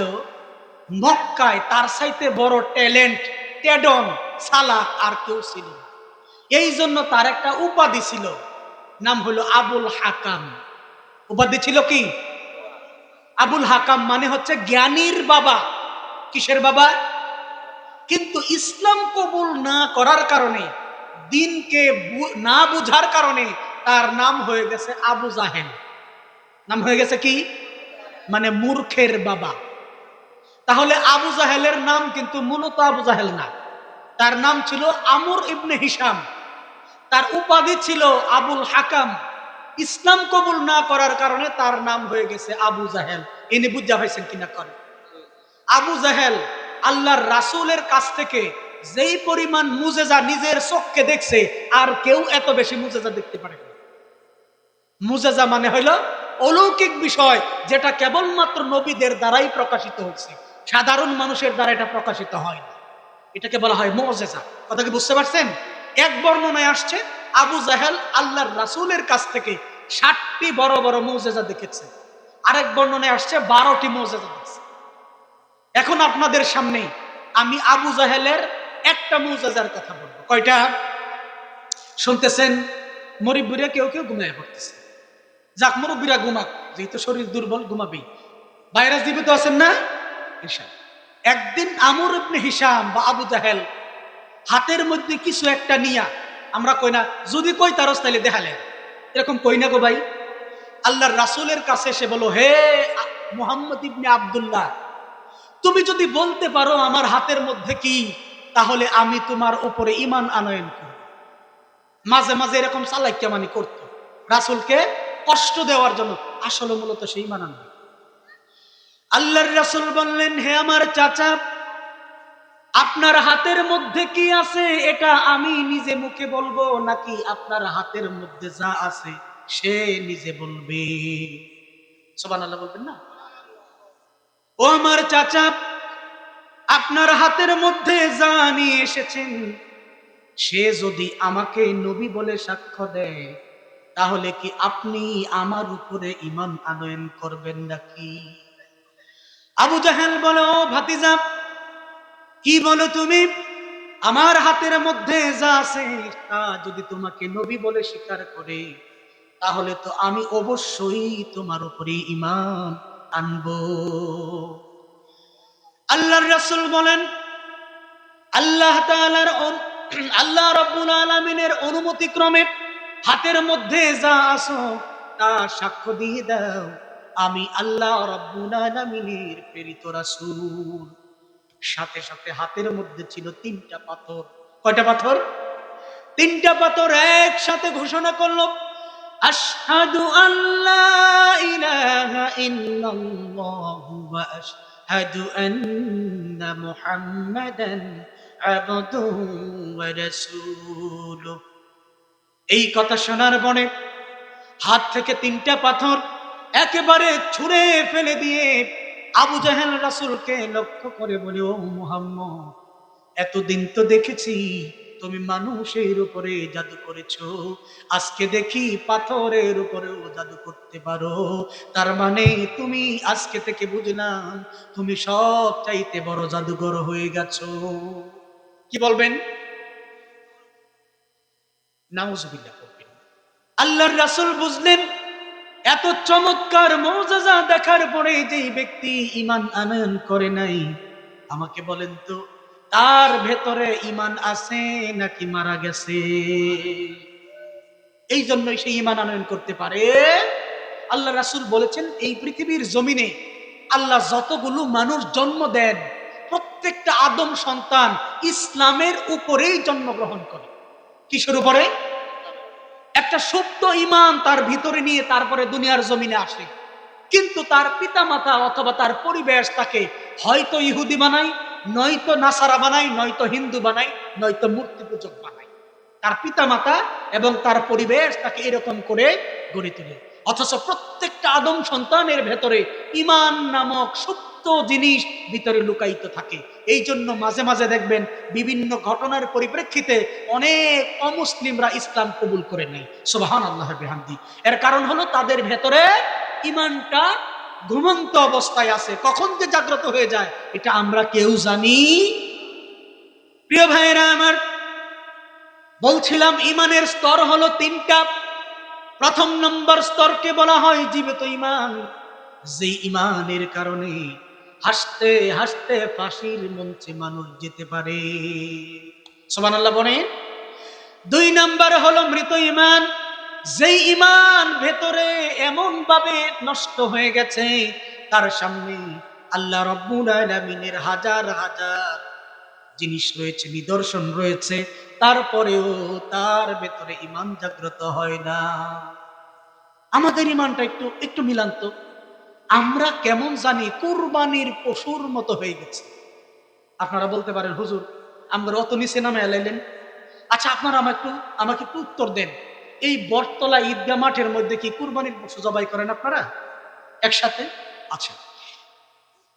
মক্কায় তার চাইতে বড় ট্যালেন্ট, টেডন, চালাক আর কেউ ছিল না। এই জন্য তার একটা উপাধি ছিল, নাম হলো আবুল হাকাম। উপাধি ছিল কি? আবুল হাকাম, মানে হচ্ছে জ্ঞানীর বাবা। কিসের বাবা? কিন্তু ইসলাম কবুল না করার কারণে, দিনকে না বুঝার কারণে তার নাম হয়ে গেছে আবু জাহেল। নাম হয়ে গেছে কি? মানে মূর্খের বাবা। তাহলে আবু জাহেলের নাম কিন্তু মূলত আবু জাহেল না, তার নাম ছিল আমর ইবনে হিশাম। তার উপাধি ছিল আবুল হাকাম। ইসলাম কবুল না করার কারণে তার নাম হয়ে গেছে আবু জাহেল। ইনি বুঝা হয়েছেন কিনা করে? আবু জাহেল আল্লাহর রাসূলের কাছ থেকে যেই পরিমাণ মুজেজা নিজের চোখকে দেখছে, আর কেউ এত বেশি মুজেজা দেখতে পারে না। মুজেজা মানে হইল অলৌকিক বিষয়, যেটা কেবলমাত্র নবীদের দ্বারাই প্রকাশিত হচ্ছে, সাধারণ মানুষের দ্বারা এটা প্রকাশিত হয় না। এটাকে বলা হয় মুজেজা। কথা কি বুঝতে পারছেন? এক বর্ণনায় আসছে আবু জাহেল আল্লাহর রাসূলের কাছ থেকে 60টি বড় বড় মুজেজা দেখেছে। আরেক বর্ণনায় আসছে 12টি মুজেজা দেখেছে। এখন আপনাদের সামনে আমি আবু জাহেলের একটা মুজাজার কথা বলবো। কয়টা শুনতেছেন? মুরব্বীরা কেউ কেউ ঘুমিয়ে পড়তেছে। যাক, মুরব্বীরা ঘুমাক, যেহেতু শরীর দুর্বল, ঘুমাবি। বাইরে জীবিত আছেন না? ইনশাআল্লাহ। একদিন আমর ইবনে হিশাম বা আবু জাহেল হাতের মধ্যে কিছু একটা নিয়া, আমরা কই না যদি কই তারস তাইলে দেখালে, এরকম কই না গো ভাই। আল্লাহর রাসূলের কাছে এসে বলো, হে মুহাম্মদ ইবনে আব্দুল্লাহ, তুমি যদি বলতে পারো আমার হাতের মধ্যে কি, তাহলে আমি তোমার উপরে ঈমান আনয়ন করব। মাঝে মাঝে এরকম চালাকিয়ামানি করতো রাসূলকে কষ্ট দেওয়ার জন্য, আসলে মূলত সেই ঈমান আনবে। আল্লাহর রাসূল বললেন, হে আমার চাচা, আপনার হাতের মধ্যে কি আছে এটা আমি নিজে মুখে বলবো, নাকি আপনার হাতের মধ্যে যা আছে সে নিজে বলবে? সুবহানাল্লাহ বলবেন না? ও আমার চাচা, আপনার হাতের মধ্যে যা নিয়ে এসেছেন সে যদি আমাকে নবী বলে সাক্ষ্য দেয়, তাহলে কি আপনি আমার উপরে ঈমান আনয়ন করবেন নাকি? আবু জাহেল বলে, ও ভাতিজা, কি বলো তুমি? আমার হাতের মধ্যে যা আছে তা যদি তোমাকে নবী বলে স্বীকার করে, তাহলে তো আমি অবশ্যই তোমার উপরে ঈমান আনবো। আল্লাহর রাসূল বলেন, আল্লাহ তাআলার আল্লাহ রাব্বুল আলামিনের অনুমতি ক্রমে হাতের মধ্যে যা আছে তা সাক্ষ্য দিয়ে দাও, আমি আল্লাহ রাব্বুল আলামিনের প্রেরিত রাসূল। সাথে সাথে হাতের মধ্যে ছিল 3টা পাথর। কয়টা পাথর? 3টা পাথর একসাথে ঘোষণা করলো, আশহাদু আল্লা ইলাহা ইল্লাল্লাহু ওয়া আশহাদু আন্না মুহাম্মাদান আবদুহু ওয়া রাসূলুহু। এই কথা শোনার পরে হাত থেকে 3টা পাথর একেবারে ছুঁড়ে ফেলে দিয়ে আবু জাহেল রাসূলকে লক্ষ্য করে বলে, ও মুহাম্মদ, এতদিন তো দেখেছি তুমি মানুষের উপরে জাদু করেছো, আজকে দেখি পাথরের উপরেও জাদু করতে পারো। তার মানে তুমি, আজকে থেকে বুঝলাম তুমি সব চাইতে বড় জাদুকর হয়ে গেছো। কি বলবেন? নাউজুবিল্লাহ করবেন। আল্লাহর রাসূল বুঝলেন এত চমৎকার মুজিজা দেখার পরে যেই ব্যক্তি ঈমান আনয়ন করে নাই, আমাকে বলেন তো তার ভেতরে ঈমান আছে নাকি মারা গেছে? এই জন্যই সে ঈমান আনয়ন করতে পারে। আল্লাহ রাসূল বলেছেন, এই পৃথিবীর জমিনে আল্লাহ যতগুলো মানুষ জন্ম দেন, প্রত্যেকটা আদম সন্তান ইসলামের উপরেই জন্মগ্রহণ করে। কিসের উপরে? একটা সুপ্ত ঈমান তার ভিতরে নিয়ে তারপরে দুনিয়ার জমিনে আসে। কিন্তু তার পিতামাতা অথবা তার পরিবেশ তাকে হয়তো ইহুদি বানায়, নয়তো নাসারা বানায়, নয়তো হিন্দু বানায়, নয়তো মূর্তি পূজক বানায়। তার পিতামাতা এবং তার পরিবেশ তাকে এরকম করে গড়ে তোলে। অথচ প্রত্যেকটা আদম সন্তানের ভেতরে ঈমান নামক সুপ্ত জিনিস ভিতরে লুকায়িত থাকে। এই জন্য মাঝে মাঝে দেখবেন বিভিন্ন ঘটনার পরিপ্রেক্ষিতে অনেক অমুসলিমরা ইসলাম কবুল করে নেয়। সুবহানাল্লাহ বিহামদি। এর কারণ হলো তাদের ভেতরে ঈমানটা ঘুমন্ত অবস্থায় আছে, কখন যে জাগ্রত হয়ে যায় এটা আমরা কেউ জানি। প্রিয় ভাইরা আমার, বলছিলাম ঈমানের স্তর হলো 3টা। প্রথম নম্বর স্তরকে বলা হয় জীবিত ঈমান, যে ঈমানের কারণে হাসতে হাসতে ফাঁসির মঞ্চে মানুষ যেতে পারে। সুবহানাল্লাহ বলেন। 2 নাম্বার হলো মৃত ঈমান, যেই ঈমান ভেতরে এমন ভাবে নষ্ট হয়ে গেছে তার সামনে আল্লাহ রাব্বুল আলামিনের হাজার হাজার জিনিস রয়েছে, নিদর্শন রয়েছে, তারপরেও তার ভেতরে ঈমান জাগ্রত হয় না। আমাদের ঈমানটা একটু একটু মিলান তো। আমরা কেমন জানি কুরবানির পশুর মতো হয়ে গেছে। আপনারা বলতে পারেন, হুজুর আমরা অত নিচে নামে এলাইলেন। আচ্ছা, আপনারা আমাকে একটু উত্তর দেন, এই বটতলা ঈদগাহ মাঠের মধ্যে কি কুরবানির পশু জবাই করেন আপনারা একসাথে? আচ্ছা,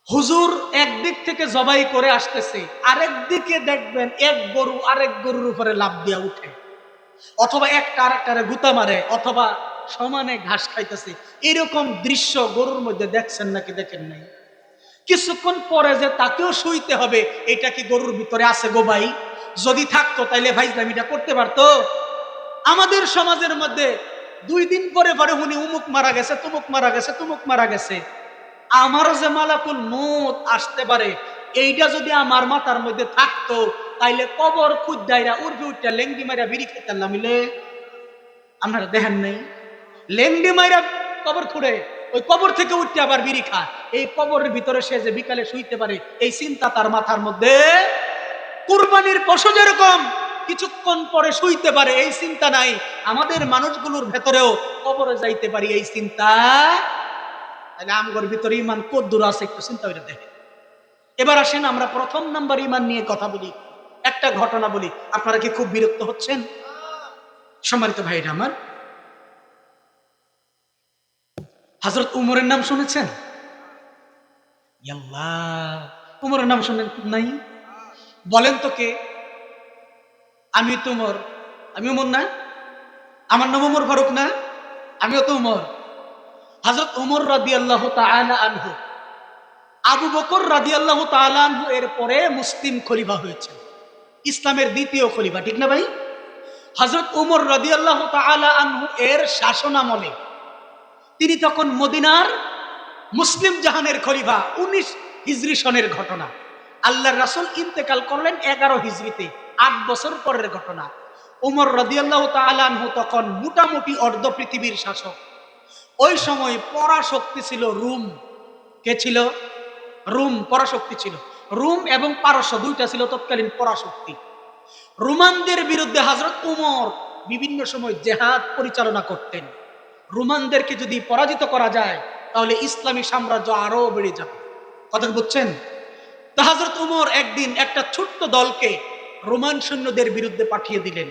হুজুর একদিক থেকে জবাই করে আসতেছে, আরেক দিকে দেখবেন এক গরু আরেক গরুর উপরে লাফ দিয়া উঠে, অথবা একটা আরেকটারে গুতা মারে, অথবা সমানে ঘাস খাইতেছে। এরকম দৃশ্য গরুর মধ্যে দেখছেন নাকি দেখেন নাই? কিছুক্ষণ পরে যে তাকেও শুইতে হবে, এটা কি গরুর ভিতরে আছে গো ভাই? যদি থাকতো তাইলে ভাইজলামিটা করতে পারতো? আমাদের সমাজের মধ্যে 2 দিন পরে পরে উনি উমুক মারা গেছে, তুমুক মারা গেছে, তুমুক মারা গেছে। আমারও যে মালাকুল মউত আসতে পারে, এইটা যদি আমার মাথার মধ্যে থাকতো, তাইলে কবর খুদ্দাইরা উর্বি উঠটা লেঙ্গি মাইরা বিড়ি খেতাম মিলে। আপনারা দেখেন নাই লেঙ্গি মাইরা কবর খুঁড়ে ওই কবর থেকে উঠতে আবার বিড়ি খায়। এই কবরের ভিতরে সে যে বিকালে শুইতে পারে, এই চিন্তা তার মাথার মধ্যে। কুরবানির পশু যেরকম কিছুক্ষণ পরে শুইতে পারে, এই চিন্তা নাই। আমাদের মানুষগুলোর ভেতরেও কবরে যাইতে পারি, এই চিন্তা। তাহলে আমগর ভিতরে ইমান কদ্দুর আছে একটু চিন্তা করে দেখে। এবার আসেন আমরা প্রথম নাম্বার ইমান নিয়ে কথা বলি। একটা ঘটনা বলি, আপনারা কি খুব বিরক্ত হচ্ছেন? সম্মানিত ভাইরা আমার, হযরত উমরের নাম শুনেছেন? আল্লাহ, উমরের নাম শুনেন নাই? বলেন তো কে? আমি তো উমর। আমি উমর না? আমার নাম উমর ফারুক না? আমিও তো উমর। হযরত উমর রাদিয়াল্লাহু তাআলা আনহু, আবু বকর রাদিয়াল্লাহু তাআলা আনহু এর পরে মুসলিম খলিফা হয়েছে, ইসলামের দ্বিতীয় খলিফা, ঠিক না ভাই? হযরত উমর রাদিয়াল্লাহু তাআলা আনহু এর শাসনামলে, তিনি তখন মদিনার মুসলিম জাহানের খলিফা। 19 হিজরি সনের ঘটনা। আল্লাহর রাসূল ইন্তেকাল করলেন 11 হিজরিতে, 8 বছর পরের ঘটনা। উমর রাদিয়াল্লাহু তাআলা আনহু তখন মোটামুটি অর্ধ পৃথিবীর শাসক। ওই সময় পরাশক্তি ছিল রোম। কে ছিল? রোম পরাশক্তি ছিল। রোম এবং পারস্য দুইটা ছিল তৎকালীন পরাশক্তি। রোমানদের বিরুদ্ধে হযরত উমর বিভিন্ন সময় জেহাদ পরিচালনা করতেন। রোমানদেরকে যদি পরাজিত করা যায়, তাহলে ইসলামী সাম্রাজ্য আরো বেড়ে যাবে। কথা বুঝছেন? তো হযরত উমর একদিন একটা ছোট্ট দলকে রোমান সৈন্যদের বিরুদ্ধে পাঠিয়ে দিলেন।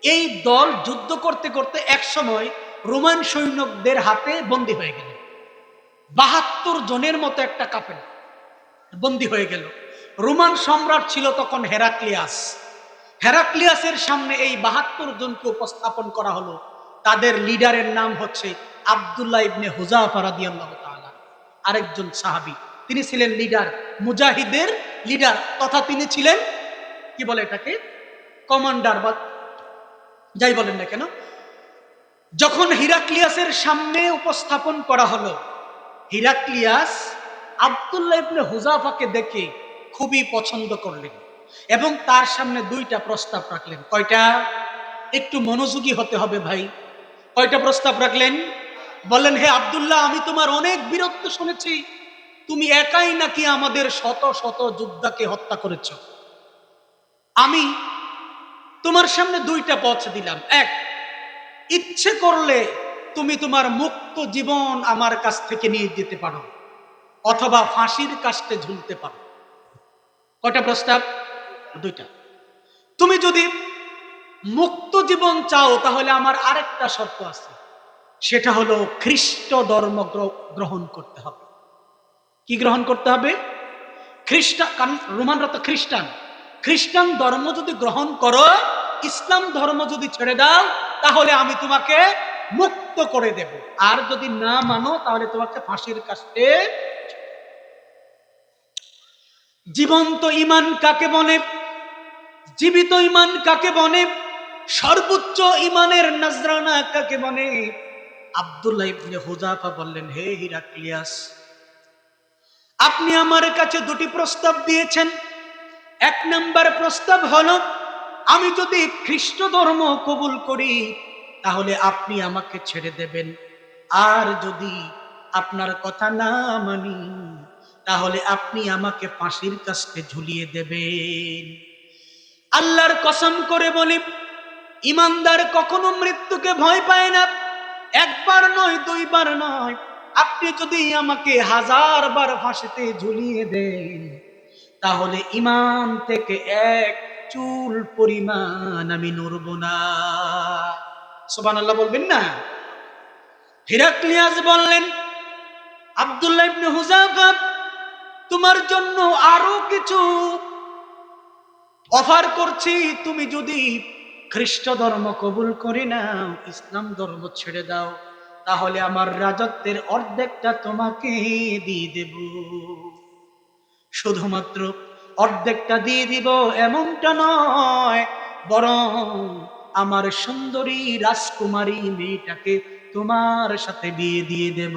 এই দল যুদ্ধ করতে করতে এক সময় রোমান সৈন্যদের হাতে বন্দী হয়ে গেল। 72 জনের মতো একটা কাফেলা বন্দী হয়ে গেল। রোমান সম্রাট ছিল তখন হেরাক্লিয়াস। হেরাক্লিয়াসের সামনে এই 72 জনকে উপস্থাপন করা হলো। তাদের লিডারের নাম হচ্ছে আব্দুল্লাহ ইবনে হুযাফা রাদিয়াল্লাহু তাআলা, আরেকজন সাহাবী। তিনি ছিলেন লিডার, মুজাহিদের লিডার, তথা তিনি ছিলেন কি বলে এটাকে, কমান্ডার বা যাই বলেন না কেন। যখন হিরাক্লিয়াসের সামনে উপস্থাপন করা হলো, হিরাক্লিয়াস আব্দুল্লাহ ইবনে হুযাফাকে দেখে খুবই পছন্দ করলেন এবং তার সামনে 2টা প্রস্তাব রাখলেন। কয়টা? একটু মনোযোগী হতে হবে ভাই। কয়টা প্রস্তাব রাখলেন? বললেন, হে আব্দুল্লাহ, আমি তোমার অনেক বীরত্ব শুনেছি। তুমি একাই নাকি আমাদের শত শত যোদ্ধাকে হত্যা করেছ। আমি তোমার সামনে 2টা পথ দিলাম। এক, ইচ্ছে করলে তুমি তোমার মুক্ত জীবন আমার কাছ থেকে নিয়ে যেতে পারো, অথবা ফাঁসির কাস্টে ঝুলতে পারো। কয়টা প্রস্তাব? 2টা। তুমি যদি মুক্ত জীবন চাও, তাহলে আমার আরেকটা শর্ত আছে, সেটা হলো খ্রিস্ট ধর্ম গ্রহণ করতে হবে। কি গ্রহণ করতে হবে? খ্রিস্টান, কারণ রোমানরা তো খ্রিস্টান। খ্রিস্টান ধর্ম যদি গ্রহণ করো, ইসলাম ধর্ম যদি ছেড়ে দাও, তাহলে আমি তোমাকে মুক্ত করে দেব। আর যদি না মানো, তাহলে তোমাকে ফাঁসির কাস্টে। জীবন্ত ঈমান কাকে বলে? জীবিত ঈমান কাকে বলে? সর্বোচ্চ ঈমানের নজরানা কাকে বলে? আব্দুল্লাহ ইবনে হুযাফা বললেন, হে হিরাক্লিয়াস, আপনি আমার কাছে 2টি প্রস্তাব দিয়েছেন। 1 নাম্বার প্রস্তাব হলো, আমি যদি খ্রিস্ট ধর্ম কবুল করি, তাহলে আপনি আমাকে ছেড়ে দেবেন। আর যদি আপনার কথা না মানি, তাহলে আপনি আমাকে ফাঁসির কাস্টে ঝুলিয়ে দেবেন। আল্লাহর কসম করে বলি, ইমানদার কখনো মৃত্যুকে ভয় পায় না। 1 বার নয়, 2 বার নয়, আপনি যদি আমাকে 1000 বার ফাঁসিতে ঝুলিয়ে দেন, তাহলে ঈমান থেকে 1 চুল পরিমাণ আমি নড়ব না। সুবহানাল্লাহ বলবেন না? হিরাক্লিয়াস বললেন, আব্দুল্লাহ ইবনে হুযাফা, তোমার জন্য আরো কিছু অফার করছি। তুমি যদি খ্রিস্ট ধর্ম কবুল করে নাও, ইসলাম ধর্ম ছেড়ে দাও, তাহলে আমার রাজত্বের অর্ধেকটা তোমাকে দিয়ে দেব। শুধুমাত্র অর্ধেকটা দিয়ে দিব এমনটা নয়, বরং আমার সুন্দরী রাজকুমারী মেয়েটাকে তোমার সাথে বিয়ে দিয়ে দেব।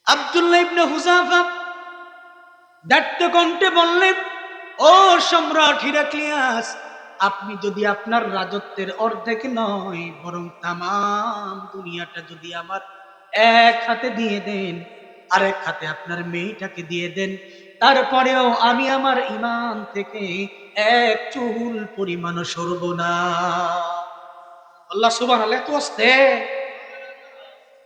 আব্দুল্লাহ ইবনে হুযাফা দাট্ট কণ্ঠে বললেন, ও সম্রাট হিরাক্লিয়াস, আপনি যদি আপনার রাজত্বের অর্ধেক নয় বরং তামাম দুনিয়াটা যদি আমার এক হাতে দিয়ে দেন, আরেক হাতে আপনার মেয়েটাকে দিয়ে দেন, তারপরেও আমি আমার ঈমান থেকে এক চুল পরিমাণও সরব না। আল্লাহ সুবহানাল্লাহ, এত আস্তে।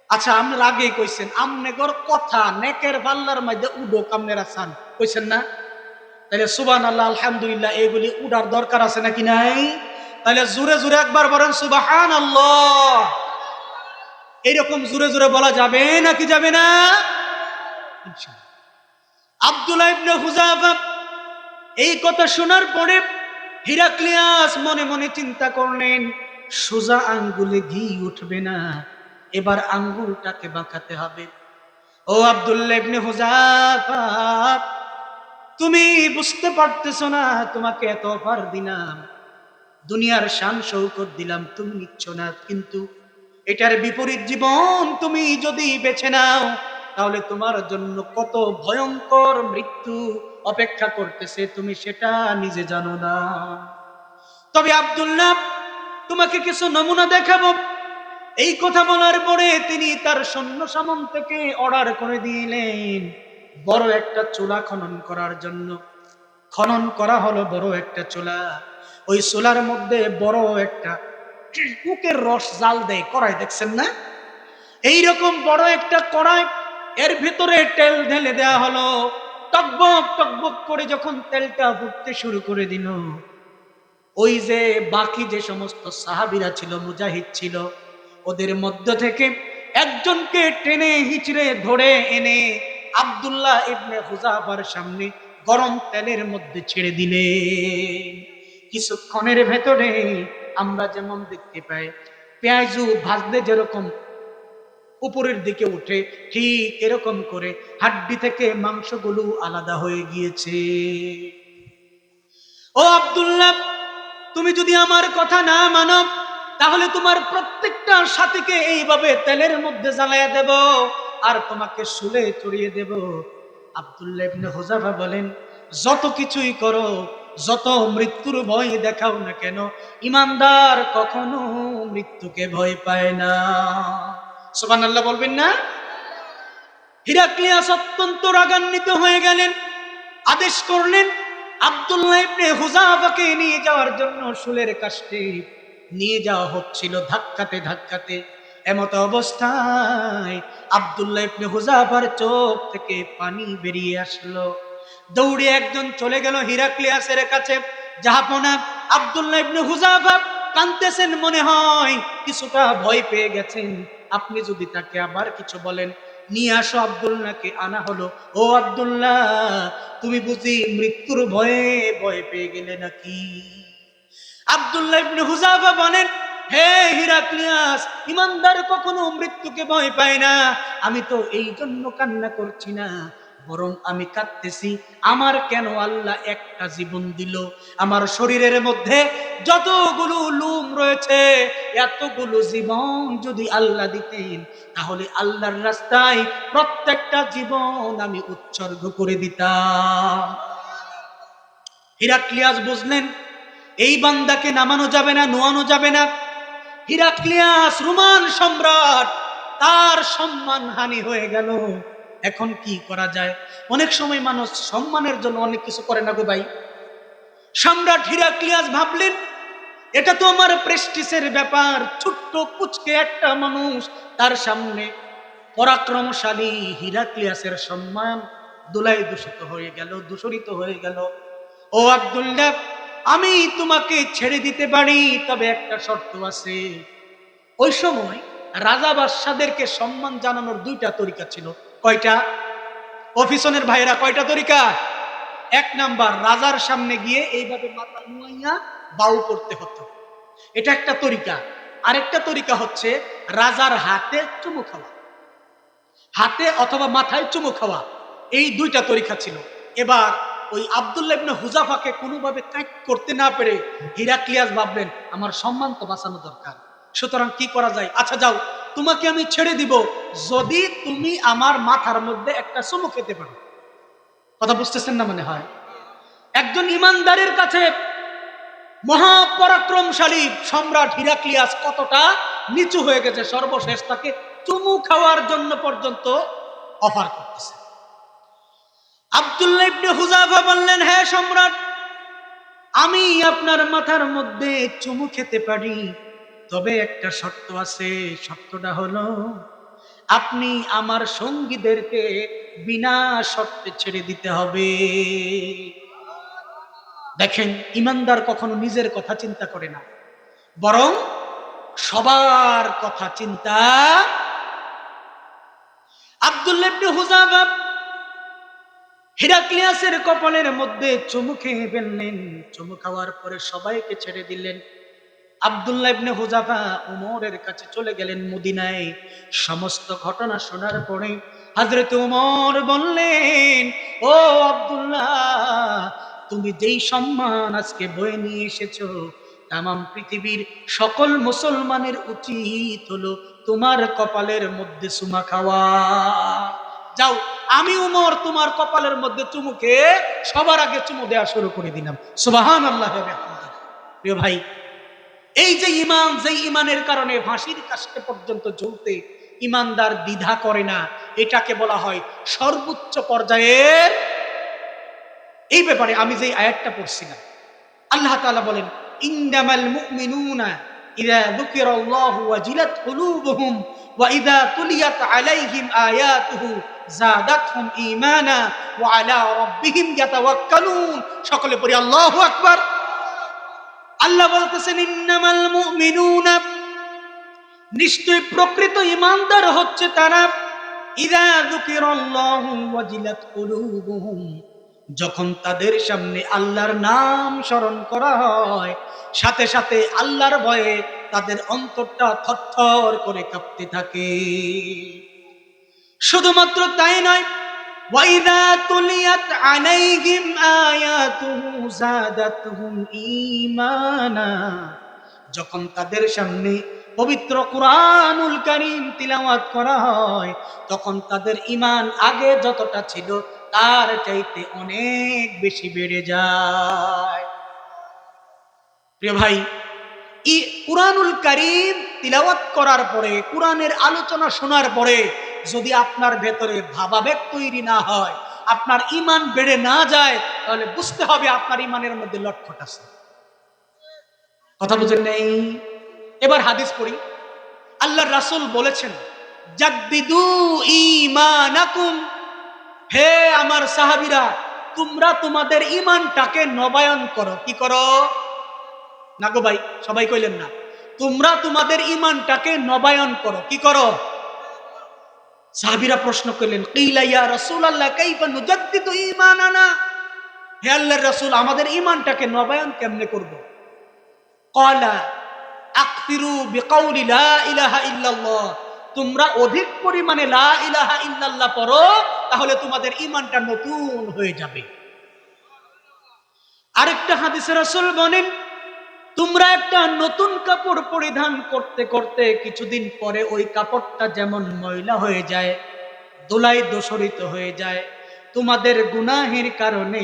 আচ্ছা, আপনার আগেই কইছেন আমনে গর কথা নেকের পাল্লার মধ্যে উডো কামনেরা চান, কইছেন না? তাহলে সুবহানাল্লাহ, আলহামদুলিল্লাহ এগুলি উড়ার দরকার আছে নাকি নাই? তাহলে জোরে জোরে একবার বলেন সুবহানাল্লাহ। এইরকম জোরে জোরে বলা যাবে নাকি যাবে না? ইনশাআল্লাহ। আব্দুল্লাহ ইবনে হুযাফা এই কথা শোনার পরে হিরাক্লিয়াস মনে মনে চিন্তা করলেন, সোজা আঙ্গুলে ঘি উঠবে না, এবার আঙ্গুলটাকে বাঁকাতে হবে। ও আব্দুল্লাহ ইবনে হুযাফা, তুমি বুঝতে পারতেছো না, তোমাকে এত অফার দিলাম, দুনিয়ার শান শৌকত দিলাম, তুমি নিচ্ছ না, কিন্তু এটার বিপরীত জীবন তুমি যদি বেছে নাও তাহলে তোমার জন্য কত ভয়ঙ্কর মৃত্যু অপেক্ষা করতেছে তুমি সেটা নিজে জানো না। তবে আব্দুল্লাহ, তোমাকে কিছু নমুনা দেখাবো। এই কথা বলার পরে তিনি তার সৈন্য সামন্তকে অর্ডার করে দিলেন বড় একটা চুলা খনন করার জন্য। খনন করা হলো বড় একটা চুলা। ওই চুলার মধ্যে বড় একটা কুকের রস জাল দেয় কড়াই, দেখছেন না? এইরকম বড় একটা কড়াই, এর ভিতরে তেল ঢেলে দেওয়া হলো। টকবক টকবক করে যখন তেলটা ফুটতে শুরু করে দিল, ওই যে বাকি যে সমস্ত সাহাবীরা ছিল, মুজাহিদ ছিল, ওদের মধ্য থেকে একজনকে টেনে হিচড়ে ধরে এনে আব্দুল্লাহ ইবনে হুযাফার সামনে গরম তেলের মধ্যে ছেড়ে দিলেন। কিছুক্ষণের ভেতরে আমরা যেমন দেখতে পাই পেঁয়াজু ভাজলে যেরকম উপরের দিকে উঠে, ঠিক এরকম করে হাড্ডি থেকে মাংসগুলো আলাদা হয়ে গিয়েছে। ও আব্দুল্লাহ, তুমি যদি আমার কথা না মানো তাহলে তোমার প্রত্যেকটা সাথীকে এইভাবে তেলের মধ্যে জ্বালায়া দেব আর তোমাকে শুলে চড়িয়ে দেব। আব্দুল্লাহ ইবনে হুযাফা বলেন, যত কিছুই করো, যত মৃত্যুর ভয় দেখাও না কেন, ইমানদার কখনো মৃত্যুকে ভয় পায় না। সুবহানাল্লাহ বলবেন না? হিরাক্লিয়াস অত্যন্ত রাগান্বিত হয়ে গেলেন, আদেশ করলেন আব্দুল্লাহ ইবনে হুযাফাকে নিয়ে যাওয়ার জন্য শুলের কাষ্ঠে নিয়ে যাওয়া হচ্ছিল ধাক্কাতে ধাক্কাতে। এমত অবস্থায় আব্দুল্লাহ ইবনে হুযাফার চোখ থেকে পানি বেরিয়ে আসলো। দৌড়ে একজন চলে গেল হিরাক্লিয়াসের কাছে। জাহাপনা আব্দুল্লাহ ইবনে হুযাফা কাঁদতেছেন, মনে হয় কিছুটা ভয় পেয়ে গেছেন। আপনি যদি তাকে আবার কিছু বলেন, নিয়ে আসো। আব্দুল্লাহকে আনা হলো। ও আব্দুল্লাহ, তুমি বুঝি মৃত্যুর ভয়ে ভয় পেয়ে গেলে নাকি? আব্দুল্লাহ ইবনে হুযাফা বলেন, হে হিরাক্লিয়াস, ইমানদার কখনো মৃত্যুকে ভয় পায় না। আমি তো এই জন্য কান্না করছি না, বরং আমি কাঁদতেছি আমার কেন আল্লাহ একটা জীবন দিল। আমার শরীরের মধ্যে যতগুলো লোম রয়েছে এতগুলো জীবন যদি আল্লাহ দিতেন তাহলে আল্লাহর রাস্তায় প্রত্যেকটা জীবন আমি উৎসর্গ করে দিতাম। হিরাক্লিয়াস বুঝলেন এই বান্দাকে নামানো যাবে না, নোয়ানো যাবে না। হিরাক্লিয়াস রোমান সম্রাট, তার সম্মান হানি হয়ে গেল। এখন কি করা যায়? অনেক সময় মানুষ সম্মানের জন্য অনেক কিছু করে না গো ভাই। সম্রাট হিরাক্লিয়াস ভাবলেন, এটা তো আমার প্রেস্টিজের ব্যাপার, ছোট্ট কুচকে একটা মানুষ, তার সামনে পরাক্রমশালী হিরাক্লিয়াসের সম্মান দুলাই দূষিত হয়ে গেল, দূষরিত হয়ে গেল। ও আব্দুল্লাহ, আমি তোমাকে ছেড়ে দিতে পারি, তবে একটা শর্ত আছে। ওই সময় রাজা বাদশাদেরকে সম্মান জানানোর দুইটা তরিকা ছিল। কয়টা? অফিসনের ভাইরা, কয়টা তরিকা? এক নাম্বার, রাজার সামনে গিয়ে এইভাবে মাথা নুয়াইয়া বাউ করতে হতো, এটা একটা তরিকা। আরেকটা তরিকা হচ্ছে রাজার হাতে চুমু খাওয়া, হাতে অথবা মাথায় চুমু খাওয়া। এই দুইটা তরিকা ছিল। এবার ওই আব্দুল্লাহ ইবনে হুযাফাকে কোনোভাবে ত্যাগ করতে না পেরে হিরাক্লিয়াস ভাবলেন আমার সম্মান তো বাঁচানো দরকার, সুতরাং কি করা যায়, আচ্ছা যাও তোমাকে আমি ছেড়ে দিব যদি তুমি আমার মাথার মধ্যে একটা চুমু খেতে পারো। কথা বুঝতেছেন না মনে হয়? একজন ইমানদারের কাছে মহাপরাক্রমশালী সম্রাট হিরাক্লিয়াস কতটা নিচু হয়ে গেছে, সর্বশেষ তাকে চুমু খাওয়ার জন্য পর্যন্ত অফার করতেছে। আব্দুল্লাহ ইবনে হুযাফা বললেন, হ্যাঁ সম্রাট, আমি আপনার মাথার মধ্যে চুমু খেতে পারি, তবে একটা শর্ত আছে, শর্তটা হলো আপনি আমার সঙ্গীদেরকে বিনা শর্তে ছেড়ে দিতে হবে। দেখেন, ইমানদার কখনো নিজের কথা চিন্তা করে না, বরং সবার কথা চিন্তা। আব্দুল্লাহ ইবনে হুযাফা হিরাক্লিয়াসের কপালের মধ্যে চুমু খেয়ে ফেললেন, চুমু খাওয়ার পরে সবাইকে ছেড়ে দিলেন। আব্দুল্লাহ ইবনে হুযাফা উমরের কাছে চলে গেলেন মদিনায়। সমস্ত ঘটনা শোনার পরে হযরত উমর বললেন, ও আব্দুল্লাহ, তুমি যেই সম্মান আজকে বয়ে নিয়ে এসেছো, তামাম পৃথিবীর সকল মুসলমানের উচিত হলো তোমার কপালের মধ্যে চুমা খাওয়া। যাও, আমি উমর তোমার কপালের মধ্যে চুমু খেয়ে সবার আগে চুমু দেওয়া শুরু করে দিলাম। সুবহানাল্লাহ। প্রিয় ভাই, এই যে ইমান, যে ইমানের কারণে ফাঁসির কাছে পর্যন্ত ঝুলতে ইমানদার দ্বিধা করে না, এটাকে বলা হয় সর্বোচ্চ পর্যায়ের। এই ব্যাপারে আমি যে আয়াতটা পড়ছিলাম, আল্লাহ তাআলা বলেন, ইন্নামাল মুমিনুনা ইযা যুকিরাল্লাহু ওয়াজিলাত কুলুবুহুম ওয়া ইযা তুলিয়াত আলাইহিম আয়াতুহু যাদাতহুম ঈমানা ওয়া আলা রাব্বিহিম ইয়াতাওয়াক্কালুন। সকলে পড়ি আল্লাহু আকবার। আল্লাহ বলতেছেন, ইন্নামাল মুমিনুনা, নিশ্চয় প্রকৃত ঈমানদার হচ্ছে তারা, ইযা যুকিরাল্লাহু ওয়াজিলাত কুলুবুহুম, যখন তাদের সামনে আল্লাহর নাম স্মরণ করা হয়, সাথে সাথে আল্লাহর ভয়ে তাদের অন্তরটা থরথর করে কাঁপতে থাকে। শুধুমাত্র তাই নয়, ওয়াইদা তুলিয়াত আলাইহিম আয়াতুহু যাদাতহুম ঈমানা, যখন তাদের সামনে পবিত্র কুরআনুল কারীম তিলাওয়াত করা হয়, তখন তাদের ঈমান আগে যতটা ছিল তার চাইতে অনেক বেশি বেড়ে যায়। প্রিয় ভাই, এই কুরআনুল কারীম তিলাওয়াত করার পরে, কোরআনের আলোচনা শোনার পরে যদি আপনার ভেতরে ভাবাবেগ তৈরি না হয়, আপনার ঈমান বেড়ে না যায়, তাহলে বুঝতে হবে আপনার ঈমানের মধ্যে লটখট আছে। কথা বুঝেন নাই? এবার হাদিস পড়ি। আল্লাহর রাসূল বলেছেন, জাদ্দিদু ঈমানাকুম, হে আমার সাহাবীরা, তোমরা তোমাদের ঈমানটাকে নবায়ন করো। কি করো? না গো ভাই, সবাই কইলেন না। তোমরা তোমাদের ঈমানটাকে নবায়ন করো। কি করো? সাহাবীরা প্রশ্ন করলেন, কিলা ইয়া রাসূলুল্লাহ কাইফা নুজাদ্দিদু ঈমানানা, হে আল্লাহর রাসূল, আমাদের ঈমানটাকে নবায়ন কেমনে করব? ক্বালা আকসিরু বিকাউলি লা ইলাহা ইল্লাল্লাহ, তোমরা অধিক পরিমাণে লা ইলাহা ইল্লাল্লাহ পড়ো, তাহলে তোমাদের ঈমানটা নতুন হয়ে যাবে। আরেকটা হাদিসে রাসূল বলেন, তোমরা একটা নতুন কাপড় পরিধান করতে করতে কিছুদিন পরে ওই কাপড়টা যেমন ময়লা হয়ে যায়, ধুলায় দূষিত হয়ে যায়, তোমাদের গুনাহের কারণে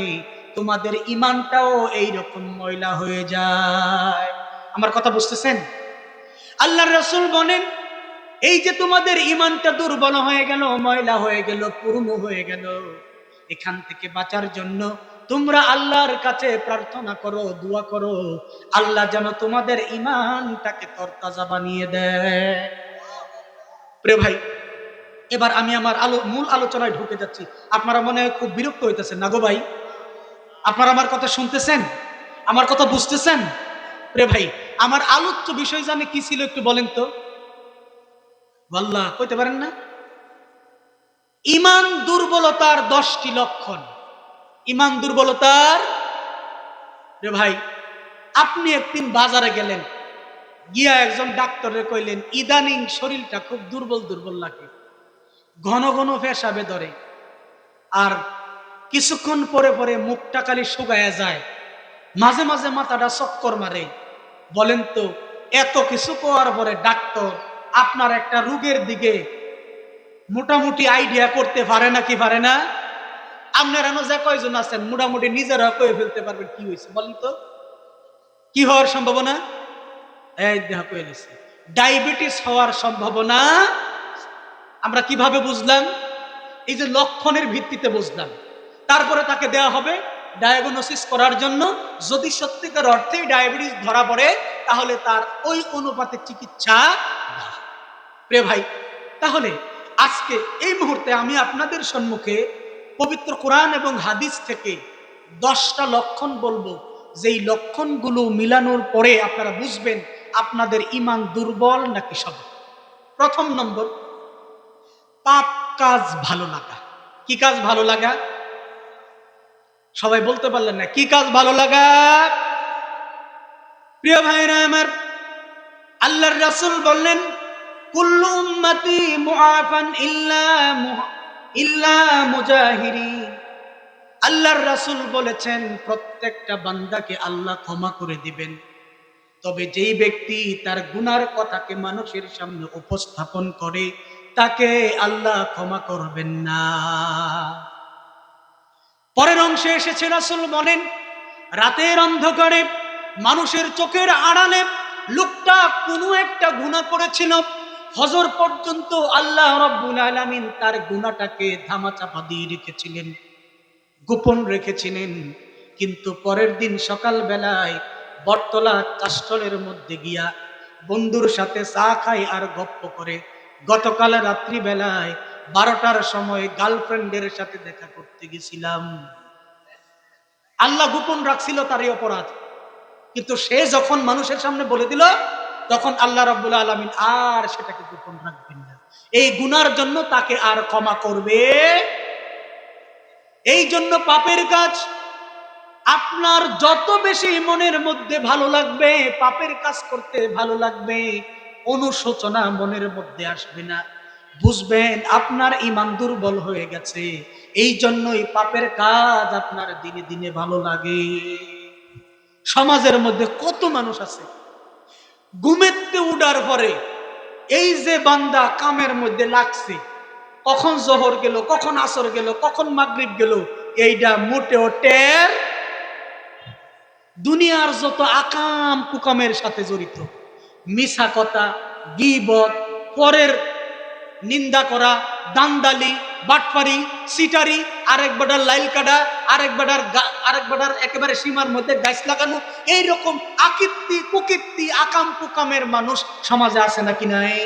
তোমাদের ঈমানটাও এইরকম ময়লা হয়ে যায়। আমার কথা বুঝতেছেন? আল্লাহর রাসূল বলেন, এই যে তোমাদের ঈমানটা দুর্বল হয়ে গেল, ময়লা হয়ে গেল, পুরনো হয়ে গেল, এখান থেকে বাঁচার জন্য তোমরা আল্লাহর কাছে প্রার্থনা করো, দোয়া করো, আল্লাহ যেন তোমাদের ঈমানটাকে তরতাজা বানিয়ে দেয়। প্রিয় ভাই, এবার আমি আমার মূল আলোচনায় ঢুকে যাচ্ছি। আপনারা মনে হয় খুব বিরক্ত হইতেছেন না গো ভাই? আপনারা আমার কথা শুনতেছেন? আমার কথা বুঝতেছেন? প্রিয় ভাই, আমার আলোচ্য বিষয় জানে কি ছিল একটু বলেন তো? আল্লাহ কইতে পারেন না? ঈমান দুর্বলতার 10টি লক্ষণ। ঈমান দুর্বলতার, রে ভাই, আপনি একদিন বাজারে গেলেন, গিয়া একজন ডাক্তারের কইলেন, ইদানিং শরীরটা খুব দুর্বল দুর্বল লাগে, ঘন ঘন পেশাবে ধরে, আর কিছুক্ষণ পরে পরে মুখটা খালি শুকায়া যায়, মাঝে মাঝে মাথাটা চক্কর মারে। বলেন তো এত কিছু করার পরে ডাক্তার আপনার একটা রোগের দিকে মোটামুটি আইডিয়া করতে পারে না কি পারে না? আপনারা যে কয়জন আছেন মোটামুটি নিজেরা কয়ে ফেলতে পারবেন কি হয়েছে বলেন তো? কি হওয়ার সম্ভাবনা? এই দেখা কয়ে দিচ্ছে ডায়াবেটিস হওয়ার সম্ভাবনা। আমরা কিভাবে বুঝলাম? এই যে লক্ষণের ভিত্তিতে বুঝলাম। তারপরে তাকে দেয়া হবে ডায়াগনোসিস করার জন্য। যদি সত্যিকার অর্থেই ডায়াবেটিস ধরা পড়ে তাহলে তার ওই অনুপাতে চিকিৎসা। প্রিয় ভাই, তাহলে আজকে এই মুহূর্তে আমি আপনাদের সম্মুখে পবিত্র কোরআন এবং হাদিস থেকে 10টা লক্ষণ বলবো, যেই লক্ষণগুলো মিলানোর পরে আপনারা বুঝবেন আপনাদের ঈমান দুর্বল নাকি সবল। প্রথম নম্বর, পাপ কাজ ভালো লাগা। কি কাজ ভালো লাগা? সবাই বলতে পারলেন না কি কাজ ভালো লাগা? প্রিয় ভাইরা আমার, আল্লাহর রাসূল বললেন কুল্লু উম্মতি মুআফান ইল্লা মুজাহিরিন। আল্লাহর রাসূল বলেছেন প্রত্যেকটা বান্দাকে আল্লাহ ক্ষমা করে দিবেন, তবে যেই ব্যক্তি তার গুনার কথাকে মানুষের সামনে উপস্থাপন করে তাকে আল্লাহ ক্ষমা করবেন না। পরের অংশে এসেছে রাসূল বলেন রাতের অন্ধকারে মানুষের চোখের আড়ালে লোকটা কোনো একটা গুনাহ করেছিল, ফজর পর্যন্ত আল্লাহ রাব্বুল আলামিন তার গুনাহটাকে ধামাচাপা দিয়ে রেখেছিলেন, গোপন রেখেছিলেন। কিন্তু পরের দিন সকাল বেলায় বটতলা কাস্টলের মধ্যে গিয়া বন্ধুর সাথে চা খাই আর গপ্প করে গতকাল রাত্রি বেলায় 12টার সময় গার্লফ্রেন্ডের সাথে দেখা করতে গেছিলাম। আল্লাহ গোপন রাখছিল তারই অপরাধ, কিন্তু সে যখন মানুষের সামনে বলে দিল তখন আল্লাহ রাব্বুল আলামিন আর সেটাকে গোপন রাখবেন না। এই গুনার জন্য তাকে আর ক্ষমা করবে। এই জন্য পাপের কাজ আপনার যত বেশি মনের মধ্যে ভালো লাগবে, পাপের কাজ করতে ভালো লাগবে, অনুশোচনা মনের মধ্যে আসবে না। বুঝবেন আপনার ঈমান দুর্বল হয়ে গেছে, এই জন্যই পাপের কাজ আপনার দিনে দিনে ভালো লাগে। সমাজের মধ্যে কত মানুষ আছে ঘুমেতে উঠার পরে এই যে বান্দা কামের মধ্যে লাগছে, কখন জোহর গেল, কখন আসর গেল, কখন মাগরিব গেল, এইটা মোটেও টের। দুনিয়ার যত আকাম কুকামের সাথে জড়িত, মিছা কথা, গীবত, পরের নিন্দা করা, দান্দালি, বাটপারি, সিটারি, আরেক বেটার লাইল কাটা, আরেক বেটার একেবারে সীমার মধ্যে গাছ লাগানো, এইরকম আকীর্তি কুকীর্তি আকাম কুকামের মানুষ সমাজে আছে নাকি নাই?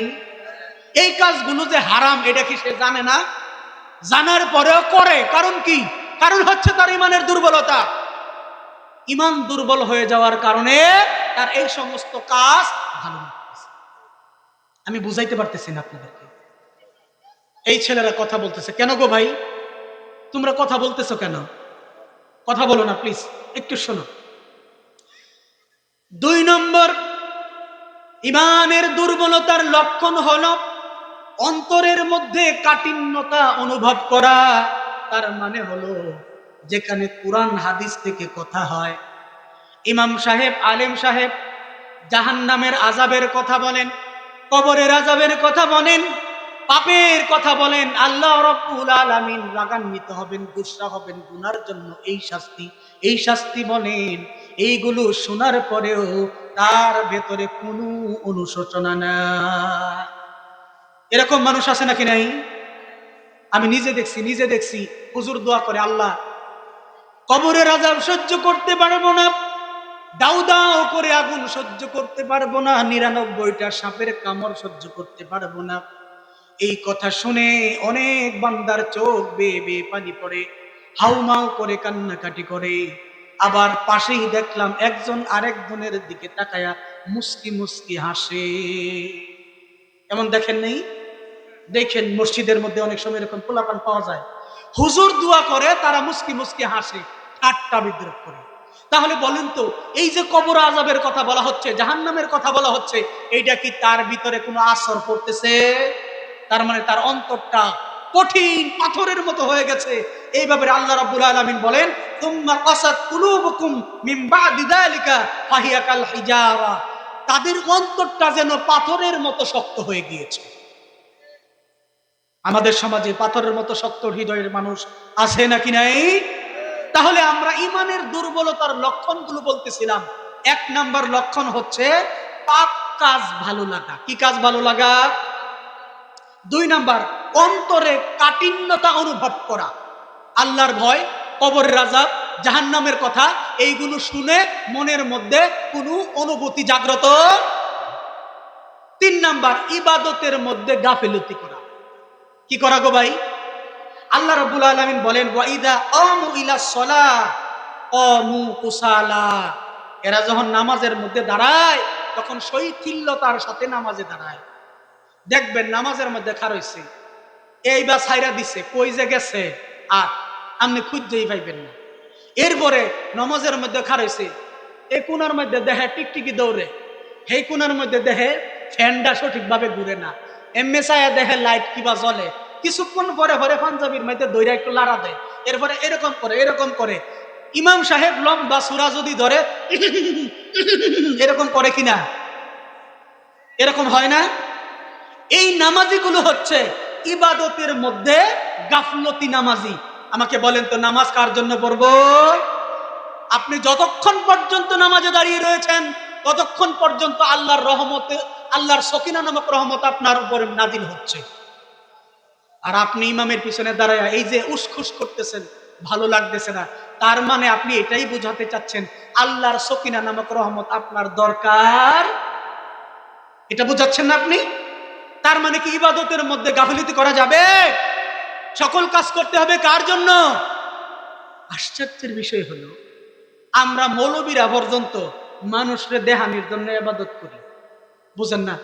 এই কাজগুলো যে হারাম এটা কি সে জানে না? জানার পরেও করে। কারণ কি? কারণ হচ্ছে তার ঈমানের দুর্বলতা। ঈমান দুর্বল হয়ে যাওয়ার কারণে তার এই সমস্ত কাজ ভালো লাগতেছে। আমি বুঝাইতে পারতেছি না আপনাদেরকে। এই ছেলেরা কথা বলতেছে কেন গো ভাই? তোমরা কথা বলতেছো কেন? কথা বলো না প্লিজ, একটু শোনো। 2 নম্বর ঈমানের দুর্বলতার লক্ষণ হলো অন্তরের মধ্যে কাঠিন্যতা অনুভব করা। তার মানে হলো যেখানে কোরআন হাদিস থেকে কথা হয়, ইমাম সাহেব আলেম সাহেব জাহান্নামের আযাবের কথা বলেন, কবরের আযাবের কথা বলেন, পাপের কথা বলেন, আল্লাহ রাব্বুল আলামিন রাগান্বিত হবেন, গুসা হবেন, গুনার জন্য এই শাস্তি বলেন, এইগুলো শোনার পরেও তার ভেতরে কোনো অনুশোচনা নাই। এরকম মানুষ আছে নাকি নাই? আমি নিজে দেখছি হুজুর দোয়া করে, আল্লাহ কবরের আযাব সহ্য করতে পারবো না, দাউ দাউ করে আগুন সহ্য করতে পারবো না, 99টা সাপের কামড় সহ্য করতে পারবো না। এই কথা শুনে অনেক বান্দার চোখ বেয়ে বেয়ে পানি পড়ে, হাউমাউ করে কান্নাকাটি করে। আবার পাশেই দেখলাম একজন আরেকজনের দিকে তাকায়া মুস্কি মুস্কি হাসে। এমন দেখেন নেই? দেখেন মসজিদের মধ্যে অনেক সময় এরকম পোলাপান পাওয়া যায়, হুজুর দোয়া করে তারা মুস্কি মুস্কি হাসে, ঠাট্টা বিদ্রুপ করে। তাহলে বলেন তো এই যে কবর আযাবের কথা বলা হচ্ছে, জাহান্নামের কথা বলা হচ্ছে, এইটা কি তার ভিতরে কোনো আসর পড়তেছে? তার মানে তার অন্তরটা কঠিন পাথরের মতো হয়ে গেছে, এই ব্যাপারে আল্লাহ রাব্বুল আলামিন বলেন, তুম্মা কাসাত কুলুবুকুম মিন বাদি যালিকা ফাহিয়া কাল হিজারা, তাদের অন্তরটা যেন পাথরের মতো শক্ত হয়ে গিয়েছে। আমাদের সমাজে পাথরের মতো শক্ত হৃদয়ের মানুষ আছে নাকি নাই? তাহলে আমরা ইমানের দুর্বলতার লক্ষণগুলো বলতেছিলাম। 1 নাম্বার লক্ষণ হচ্ছে পাপ কাজ ভালো লাগা। কি কাজ ভালো লাগা? 2 নাম্বার অন্তরে কাঠিন্যতা অনুভব করা, আল্লাহর ভয়, কবরের আযাব, জাহান্নামের কথা এইগুলো শুনে মনের মধ্যে কোনো অনুভূতি জাগ্রত। 3 নাম্বার ইবাদতের মধ্যে গাফিলতি করা। কি করা গো ভাই? আল্লাহ রাব্বুল আলামিন বলেন, ওয়া ইযা ক্বামু ইলাস সালাহ ক্বামু কুসালা, এরা যখন নামাজের মধ্যে দাঁড়ায় তখন শৈথিল্যতার সাথে নামাজে দাঁড়ায়। দেখবেন নামাজের মধ্যে খাড়াইছে, এইবার ছাইরা দিছে, কই যে গেছে আর আপনি খুঁজেই পাইবেন না। এরপরে নামাজের মধ্যে খাড়াইছে, এই কোণার মধ্যে দেখে টিকটিকি দৌড়ে, সেই কোণার মধ্যে দেখে ফ্যানটা সঠিকভাবে ঘুরে না, এমনি চায়া দেখে লাইট কিবা জ্বলে, কিছুক্ষণ পরে পরে পাঞ্জাবির মধ্যে দৌড়া একটু লাড়া দেয়, এরপরে এরকম করে এরকম করে। ইমাম সাহেব লম্বা সূরা যদি ধরে এরকম করে কিনা? এরকম হয় না? এই নামাজিগুলো হচ্ছে ইবাদতের মধ্যে গাফলতি নামাজি। আমাকে বলেন তো, নামাজ কার জন্য পড়বো? আপনি যতক্ষণ পর্যন্ত নামাজে দাঁড়িয়ে রয়েছেন ততক্ষণ পর্যন্ত আল্লাহর রহমতে, আল্লাহর সকিনা নামক রহমত আপনার উপরে নাজিল হচ্ছে। আর আপনি ইমামের পিছনে দাঁড়ায় এই যে উসখুস করতেছেন, ভালো লাগতেছে না, তার মানে আপনি এটাই বোঝাতে চাচ্ছেন আল্লাহর সকিনা নামক রহমত আপনার দরকার। এটা বোঝাচ্ছেন না আপনি? তার মানে কি ইবাদতের মধ্যে গাফিলতি করা যাবে? সকল কাজ করতে হবে কার জন্য? আশ্চর্যের বিষয় হলো আমরা মৌলবীরা পর্যন্ত মানুষের দেহানির জন্য ইবাদত করি, বুঝেন না?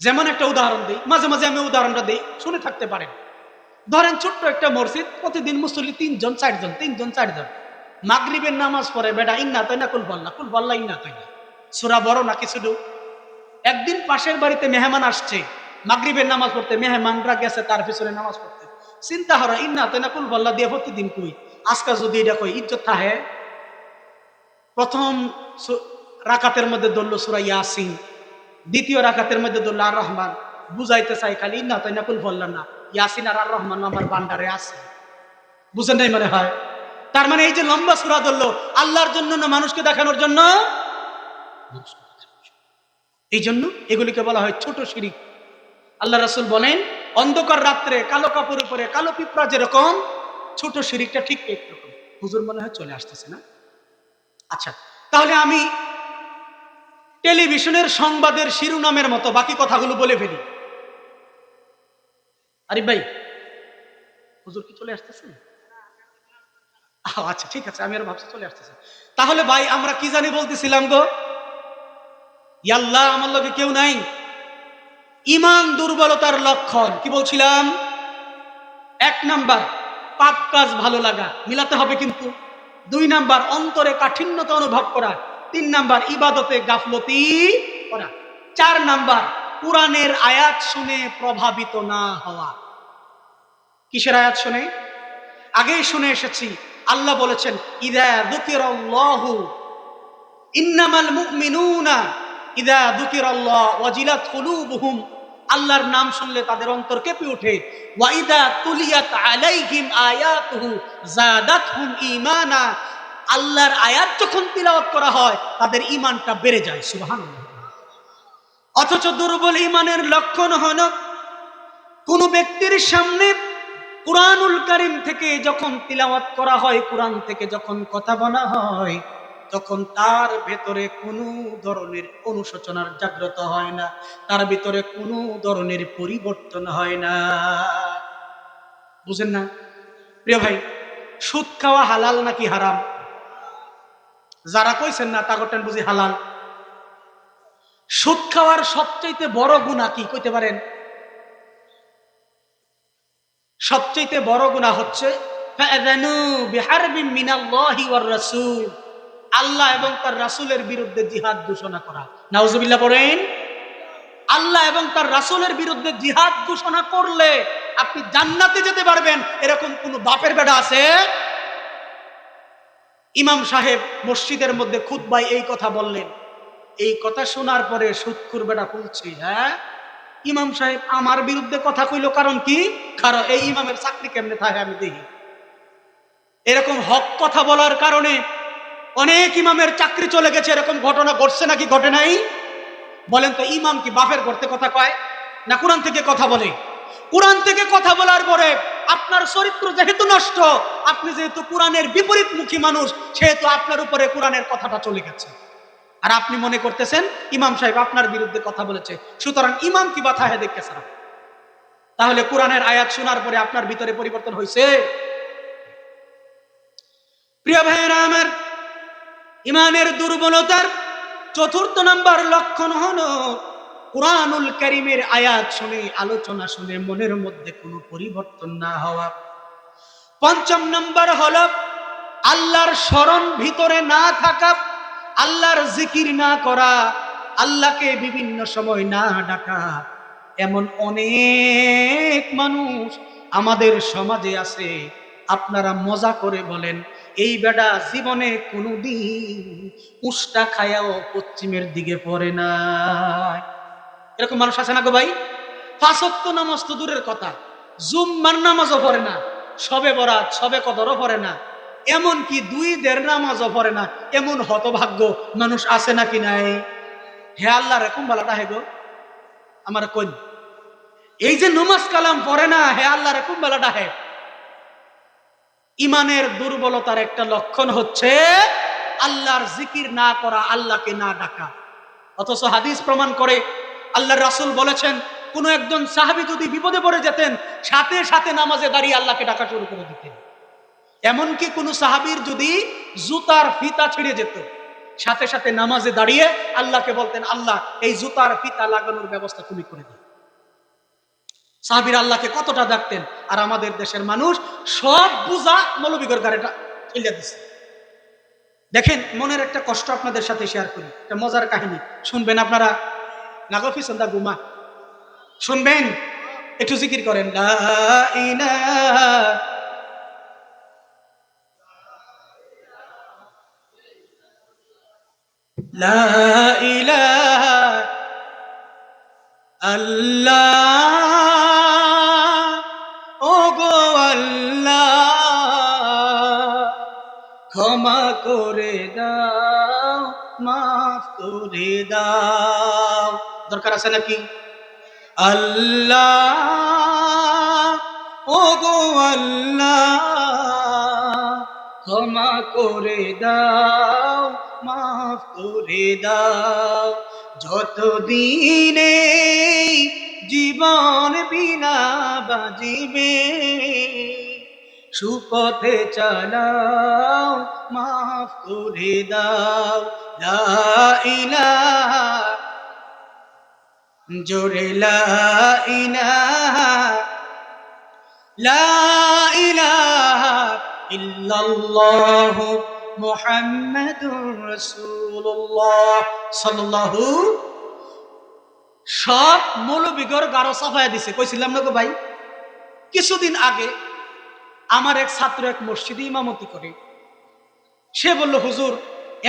যেমন একটা উদাহরণ দিই, মাঝে মাঝে আমি উদাহরণটা দিই, শুনে থাকতে পারেন। ধরেন ছোট্ট একটা মসজিদ, প্রতিদিন মুসল্লি 3 জন 4 জন, মাগরিবের নামাজ পড়ে বেটা ইন্না তৈনা কুল বল্লা ইন্না তৈনা সূরা বড় নাকি শুধু? একদিন পাশের বাড়িতে মেহমান আসছে, মাগরিবের নামাজ পড়তে, মেহমানরা গেছে তার পিছনে নামাজ পড়তে, চিন্তা হরা ইন্না তৈনা কুল বল্লা দিয়ে প্রতিদিন কই, আজকে যদি এটা কই ইজ্জত থাহে। প্রথম রাকাতের মধ্যে ধরল সূরা ইয়াসিন, দ্বিতীয় রাকাতের মধ্যে ধরল আর রহমান, বুঝাইতে চাই খালি ইন্না তৈনা কুল বল্লা না, ইয়াসিন আর আর রহমান আমার বান্ডারে আছে। বুঝেন নাই মনে হয়? তার মানে এই যে লম্বা সূরা ধরলো আল্লাহর জন্য না মানুষকে দেখানোর জন্য? এই জন্য এগুলিকে বলা হয় ছোট শিরিক। আল্লাহ রাসূল বলেন, অন্ধকার রাত্রে কালো কাপড় উপরে কালো পিঁপড়া যেরকম, ছোট শিরিকটা ঠিক একরকম। হুজুর মনে হয় চলে আসতেছে না? আচ্ছা, তাহলে আমি টেলিভিশনের সংবাদের শিরোনামের মতো বাকি কথাগুলো বলে ফেলি। আরিফ ভাই, হুজুর কি চলে আসতেছে? আচ্ছা ঠিক আছে, আমি আর ভাবছি চলে আসতেছে। তাহলে ভাই আমরা কি জানি বলতেছিলাম গো? ইয়াল্লাহ, আমার লগে কেউ নাই। ইমান দুর্বলতার লক্ষণ কি বলছিলাম? 1 নাম্বার পাপ কাজ ভালো লাগা, মিলাতে হবে কিন্তু। 2 নাম্বার অন্তরে কাঠিন্যতা অনুভব করা। 3 নাম্বার ইবাদতে গাফলতি করা। 4 নাম্বার কোরআনের আয়াত শুনে প্রভাবিত না হওয়া। কিসের আয়াত শুনে? আগেই শুনে এসেছি, আল্লাহ বলেছেন, ইযা যুকিরাল্লাহু ইন্নামাল মুমিনুনা ইযা যুকিরাল্লাহ ওয়াজিলাত কুলুবুহুম, আল্লাহর নাম শুনলে তাদের অন্তর কেঁপে ওঠে। ওয়া ইযা তুলিয়াত আলাইহিম আয়াতুহু যাদাতহুম ঈমানা, আল্লাহর আয়াত যখন তিলাওয়াত করা হয় তাদের ঈমানটা বেড়ে যায়। সুবহানাল্লাহ। অথচ দুর্বল ঈমানের লক্ষণ হলো কোন ব্যক্তির সামনে কুরআনুল কারীম থেকে যখন তিলাওয়াত করা হয়, কোরআন থেকে যখন কথা বলা হয়, তখন তার ভেতরে কোনো ধরনের অনুশোচনার জাগ্রত হয় না, তার ভিতরে কোনো ধরনের পরিবর্তন হয় না। বুঝেন না প্রিয় ভাই? সুদ খাওয়া হালাল নাকি হারাম? যারা কইছেন না তাগরটান বুঝি হালাল। সুদ খাওয়ার সবচেয়ে বড় গুনাহ কি কইতে পারেন? সবচেয়ে বড় গুনাহ হচ্ছে ফাযানু বিহারবিন মিনাল্লাহি ওয়ার রাসূল, আল্লাহ এবং তার রাসূলের বিরুদ্ধে জিহাদ ঘোষণা করা। নাউজুবিল্লাহ পড়েন। আল্লাহ এবং তার রাসূলের বিরুদ্ধে জিহাদ ঘোষণা করলে আপনি জান্নাতে যেতে পারবেন, এরকম কোন বাপের বেটা আছে? ইমাম সাহেব মসজিদের মধ্যে খুতবায় এই কথা বললেন। এই কথা শোনার পরে সুৎখুর বেটা বলছে, হ্যাঁ ইমাম সাহেব আমার বিরুদ্ধে কথা কইলো, কারণ কি? কারণ এই ইমামের চাকরি কেমনে থাকে আমি দেখি। এরকম হক কথা বলার কারণে অনেক ইমামের চাকরি চলে গেছে, এরকম ঘটনা ঘটছে নাকি ঘটে নাই? বলেন তো, ইমাম কি বাপের করতে কথা কয় না কোরআন থেকে কথা বলে? কোরআন থেকে কথা বলার পরে আপনার চরিত্র যেহেতু নষ্ট, আপনি যেহেতু কোরআনের বিপরীতমুখী মানুষ, সেহেতু আপনার উপরে কোরআনের কথাটা চলে গেছে। আর আপনি মনে করতেছেন ইমাম সাহেব আপনার বিরুদ্ধে কথা বলেছে, সুতরাং ইমাম কি বাধা হয়ে দেখতেছে না। তাহলে কোরআনের আয়াত শোনার পরে আপনার ভিতরে পরিবর্তন হয়েছে? প্রিয় ভাইয়েরা আমার, ইমানের দুর্বলতার চতুর্থ নাম্বার লক্ষণ হলো কুরআনুল কারীমের আয়াত শুনে, আলোচনা শুনে মনের মধ্যে কোনো পরিবর্তন না হওয়া। পঞ্চম নাম্বার হলো আল্লাহর স্মরণ ভিতরে না থাকা, আল্লাহর জিকির না করা, আল্লাহকে বিভিন্ন সময় না ডাকা। এমন অনেক মানুষ আমাদের সমাজে আছে, আপনারা মজা করে বলেন এই বেটা জীবনে কোনোদিন উষ্টা খায়াও পশ্চিমের দিকে পড়ে না। এরকম মানুষ আছে না গো ভাই? পাঁচ ওয়াক্ত নামাজ তো দূরের কথা, জুম্মার নামাজও পড়ে না, সবে বরাত সবে কদরও পড়ে না, এমনকি 2 নামাজও পড়ে না। এমন হতভাগ্য মানুষ আছে নাকি নাই? হে আল্লাহ, এরকম বেলাটা হে গো আমার কই, এই যে নমাজ কালাম পড়ে না, হে আল্লাহ এরকম বেলাটা হে। ইমানের দুর্বলতার একটা লক্ষণ হচ্ছে আল্লাহর জিকির না করা, আল্লাহকে না ডাকা। অথচ হাদিস প্রমাণ করে, আল্লাহর রাসূল বলেছেন কোন একজন সাহাবী যদি বিপদে পড়ে যেতেন, সাথে সাথে নামাজে দাঁড়িয়ে আল্লাহকে ডাকা শুরু করে দিতেন। এমনকি কোন সাহাবীর যদি জুতার ফিতা ছিঁড়ে যেত, সাথে সাথে নামাজে দাঁড়িয়ে আল্লাহকে বলতেন, আল্লাহ এই জুতার ফিতা লাগানোর ব্যবস্থা তুমি করে দাও। সাহাবীরা আল্লাহকে কতটা ডাকতেন। আর আমাদের দেশের মানুষ সব বুঝা মৌলবীগর গাড়িটা ঠেলে দিচ্ছে। দেখেন, মনের একটা কষ্ট আপনাদের সাথে শেয়ার করি, একটা মজার কাহিনী শুনবেন আপনারা। নাগফি সন্ধ্যা গুমা শুনবেন, একটু জিকির করেন, লা ইলাহা লা ইলাহা আল্লাহ, ও গো আল্লাহ ক্ষমা করে দাও, মাফ করে দাও। দরকার আছে নাকি? আল্লাহ, ও গো আল্লাহ ক্ষমা করে দাও, মাফ করে দাও। যতদিনে জীবন বিনা বাজিবে, সুপথে চালাও, মাফ করে দাও। লা ইলাহা, জোরে লা ইলাহা, লা ইলাহা ইল্লাল্লাহু মুহাম্মাদুর রাসূলুল্লাহ সাল্লাল্লাহু। সব মৌলবীগর গারো সাফায়া দিছে, কইছিলাম না গো ভাই? কিছুদিন আগে আমার এক ছাত্র এক মসজিদে ইমামতি করে, সে বলল হুজুর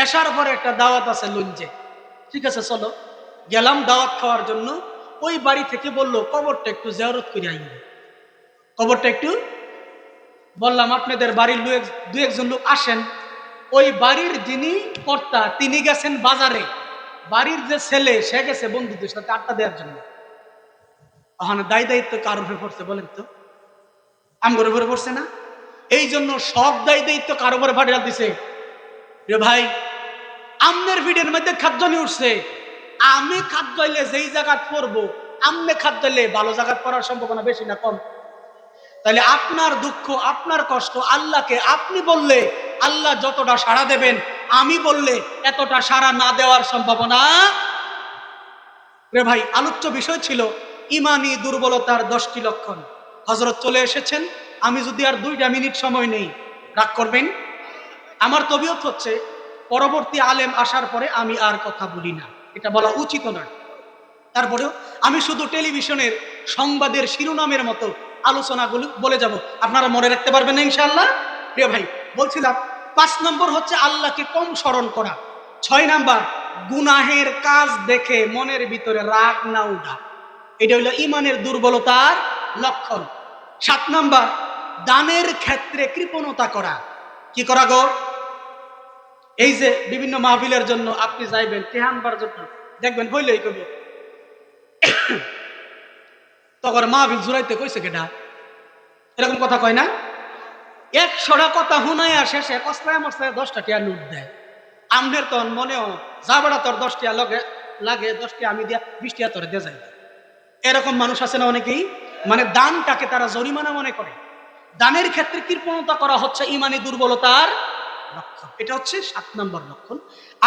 এশার পরে একটা দাওয়াত আছে লঞ্চে। ঠিক আছে চলো, গেলাম দাওয়াত খাওয়ার জন্য। ওই বাড়ি থেকে বলল কবরটা একটু জিয়ারত করে আইন। কবরটা একটু, বললাম আপনাদের বাড়ির লোক দু একজন লোক আসেন। ওই বাড়ির যিনি কর্তা তিনি গেছেন বাজারে, বাড়ির যে ছেলে সে গেছে বন্ধুদের সাথে আড্ডা দেওয়ার জন্য। ওখানে দায় দায়িত্ব কার উপরে পড়ছে বলেন তো? আমগর উপরে পড়ছে না? এই জন্য সব দায় দায়িত্ব কার উপরে ফাটিয়ে দিছে। রে ভাই, আমনের ভিড়ের মধ্যে খাদ্য নিয়ে উঠছে, আমি খাদ্য হইলে যেই জায়গা পড়বো, আমনে খাদ্য হইলে ভালো জায়গা পড়ার সম্ভাবনা বেশি না কম? তাহলে আপনার দুঃখ, আপনার কষ্ট আল্লাহকে আপনি বললে আল্লাহ যতটা সাড়া দেবেন, আমি বললে এতটা সাড়া না দেওয়ার সম্ভাবনা। রে ভাই, আলোচ্য বিষয় ছিল ইমানি দুর্বলতার 10টি লক্ষণ। হযরত চলে এসেছেন, আমি যদি আর 2টা মিনিট সময় নেই রাগ করবেন? আমার তবিয়ত হচ্ছে পরবর্তী আলেম আসার পরে আমি আর কথা বলি না, এটা বলা উচিত নয়। তারপরেও আমি শুধু টেলিভিশনের সংবাদের শিরোনামের মতো আলোচনাগুলো বলে যাব, আপনারা মনে রাখতে পারবেন না ইনশাআল্লাহ। প্রিয় ভাই, বলছিলাম 5 নম্বর হচ্ছে আল্লাহকে কম স্মরণ করা। 6 নাম্বার গুনাহের কাজ দেখে মনের ভিতরে রাগ না উঠা, এটা হলো ইমানের দুর্বলতার লক্ষণ। 7 নাম্বার দানের ক্ষেত্রে কৃপণতা করা। কি করা গো? এই যে বিভিন্ন মাহফিলের জন্য আপনি যাইবেন তেহানবার জন্য, দেখবেন হইলেই কবি তখন মাহফিল জুড়াইতে কইছে কেটা, এরকম কথা কয় না? 100টা কথা হুনাইয়া শেষে কসলায় মশলায় 10টা টিয়া লুট দেয়। আমনের তখন মনেও যাবাটা তোর 10 টিয়া লগে লাগে, 10 টিয়া আমি দিয়া 20 টিয়া তোরে দিয়ে যাই। এরকম মানুষ আছে না অনেকেই, মানে দানটাকে তারা জরিমানা মনে করে। দানের ক্ষেত্রে কৃপণতা করা হচ্ছে ইমানি দুর্বলতার লক্ষণ। এটা হচ্ছে 7 নম্বর লক্ষণ।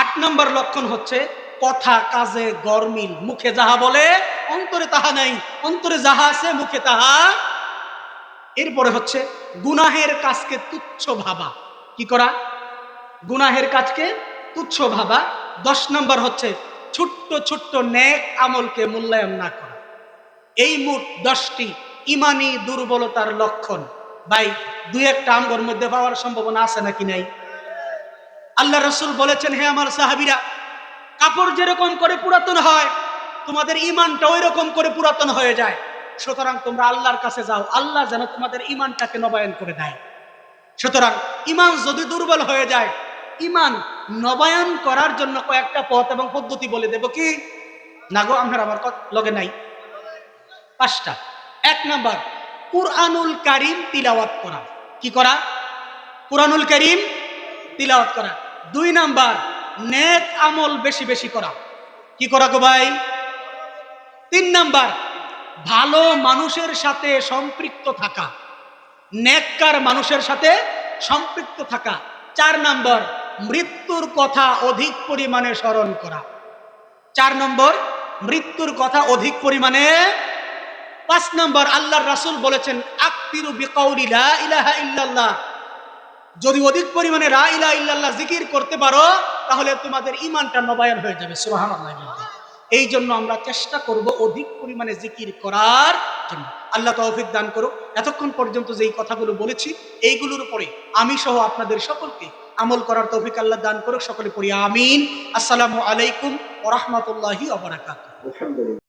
8 নম্বর লক্ষণ হচ্ছে কথা কাজে গরমিল, মুখে যাহা বলে অন্তরে তাহা নাই, অন্তরে যাহা আছে মুখে তাহা। এরপরে হচ্ছে গুনাহের কাজকে তুচ্ছ ভাবা। কি করা? গুনাহের কাজকে তুচ্ছ ভাবা। 10 নম্বর হচ্ছে ছোট্ট ছোট্ট নেক আমলকে মূল্যায়ন না করা। এই মোট 10টি ইমানি দুর্বলতার লক্ষণ। ভাই, 2-1টা আমগর মধ্যে পাওয়ার সম্ভাবনা আছে নাকি নাই? আল্লাহ রাসূল বলেছেন, হে আমার সাহাবীরা, কাপড় যেরকম করে পুরাতন হয় তোমাদের ইমানটা ওই রকম করে পুরাতন হয়ে যায়। সুতরাং তোমরা আল্লাহর কাছে যাও, আল্লাহ যেন তোমাদের ইমানটাকে নবায়ন করে দেয়। সুতরাং ইমান যদি দুর্বল হয়ে যায়, ইমান নবায়ন করার জন্য কয়েকটা পথ এবং পদ্ধতি বলে দেব। কি না গো? আমার লগে নাই? 5টা। 1 নাম্বার কুরআনুল কারীম তিলাওয়াত করা। কি করা? কুরআনুল কারীম তিলাওয়াত করা। 2 নাম্বার নেক আমল বেশি বেশি করা। কি করা গো ভাই? 3 নাম্বার ভালো মানুষের সাথে সম্পৃক্ত থাকা, নেককার মানুষের সাথে সম্পৃক্ত থাকা। 4 নাম্বার মৃত্যুর কথা অধিক পরিমাণে স্মরণ করা। 4 নম্বর মৃত্যুর কথা অধিক পরিমাণে। 5 নম্বর আল্লাহর রাসূল বলেছেন, আকতিরু বিকাউলি লা ইলাহা ইল্লাল্লাহ, যদি অধিক পরিমাণে লা ইলাহা ইল্লাল্লাহ জিকির করতে পারো তাহলে তোমাদের ঈমানটা নবায়ন হয়ে যাবে। সুবহানাল্লাহ। এই জন্য আমরা চেষ্টা করব অধিক পরিমাণে জিকির করার জন্য। আল্লাহ তৌফিক দান করুক। এতক্ষণ পর্যন্ত যেই কথাগুলো বলেছি এইগুলোর উপরে আমি সহ আপনাদের সকলকে আমল করার তৌফিক আল্লাহ দান করুক। সকলে পড়ি আমিন। আসসালামু আলাইকুম ওয়া রাহমাতুল্লাহি ওয়া বারাকাতুহু।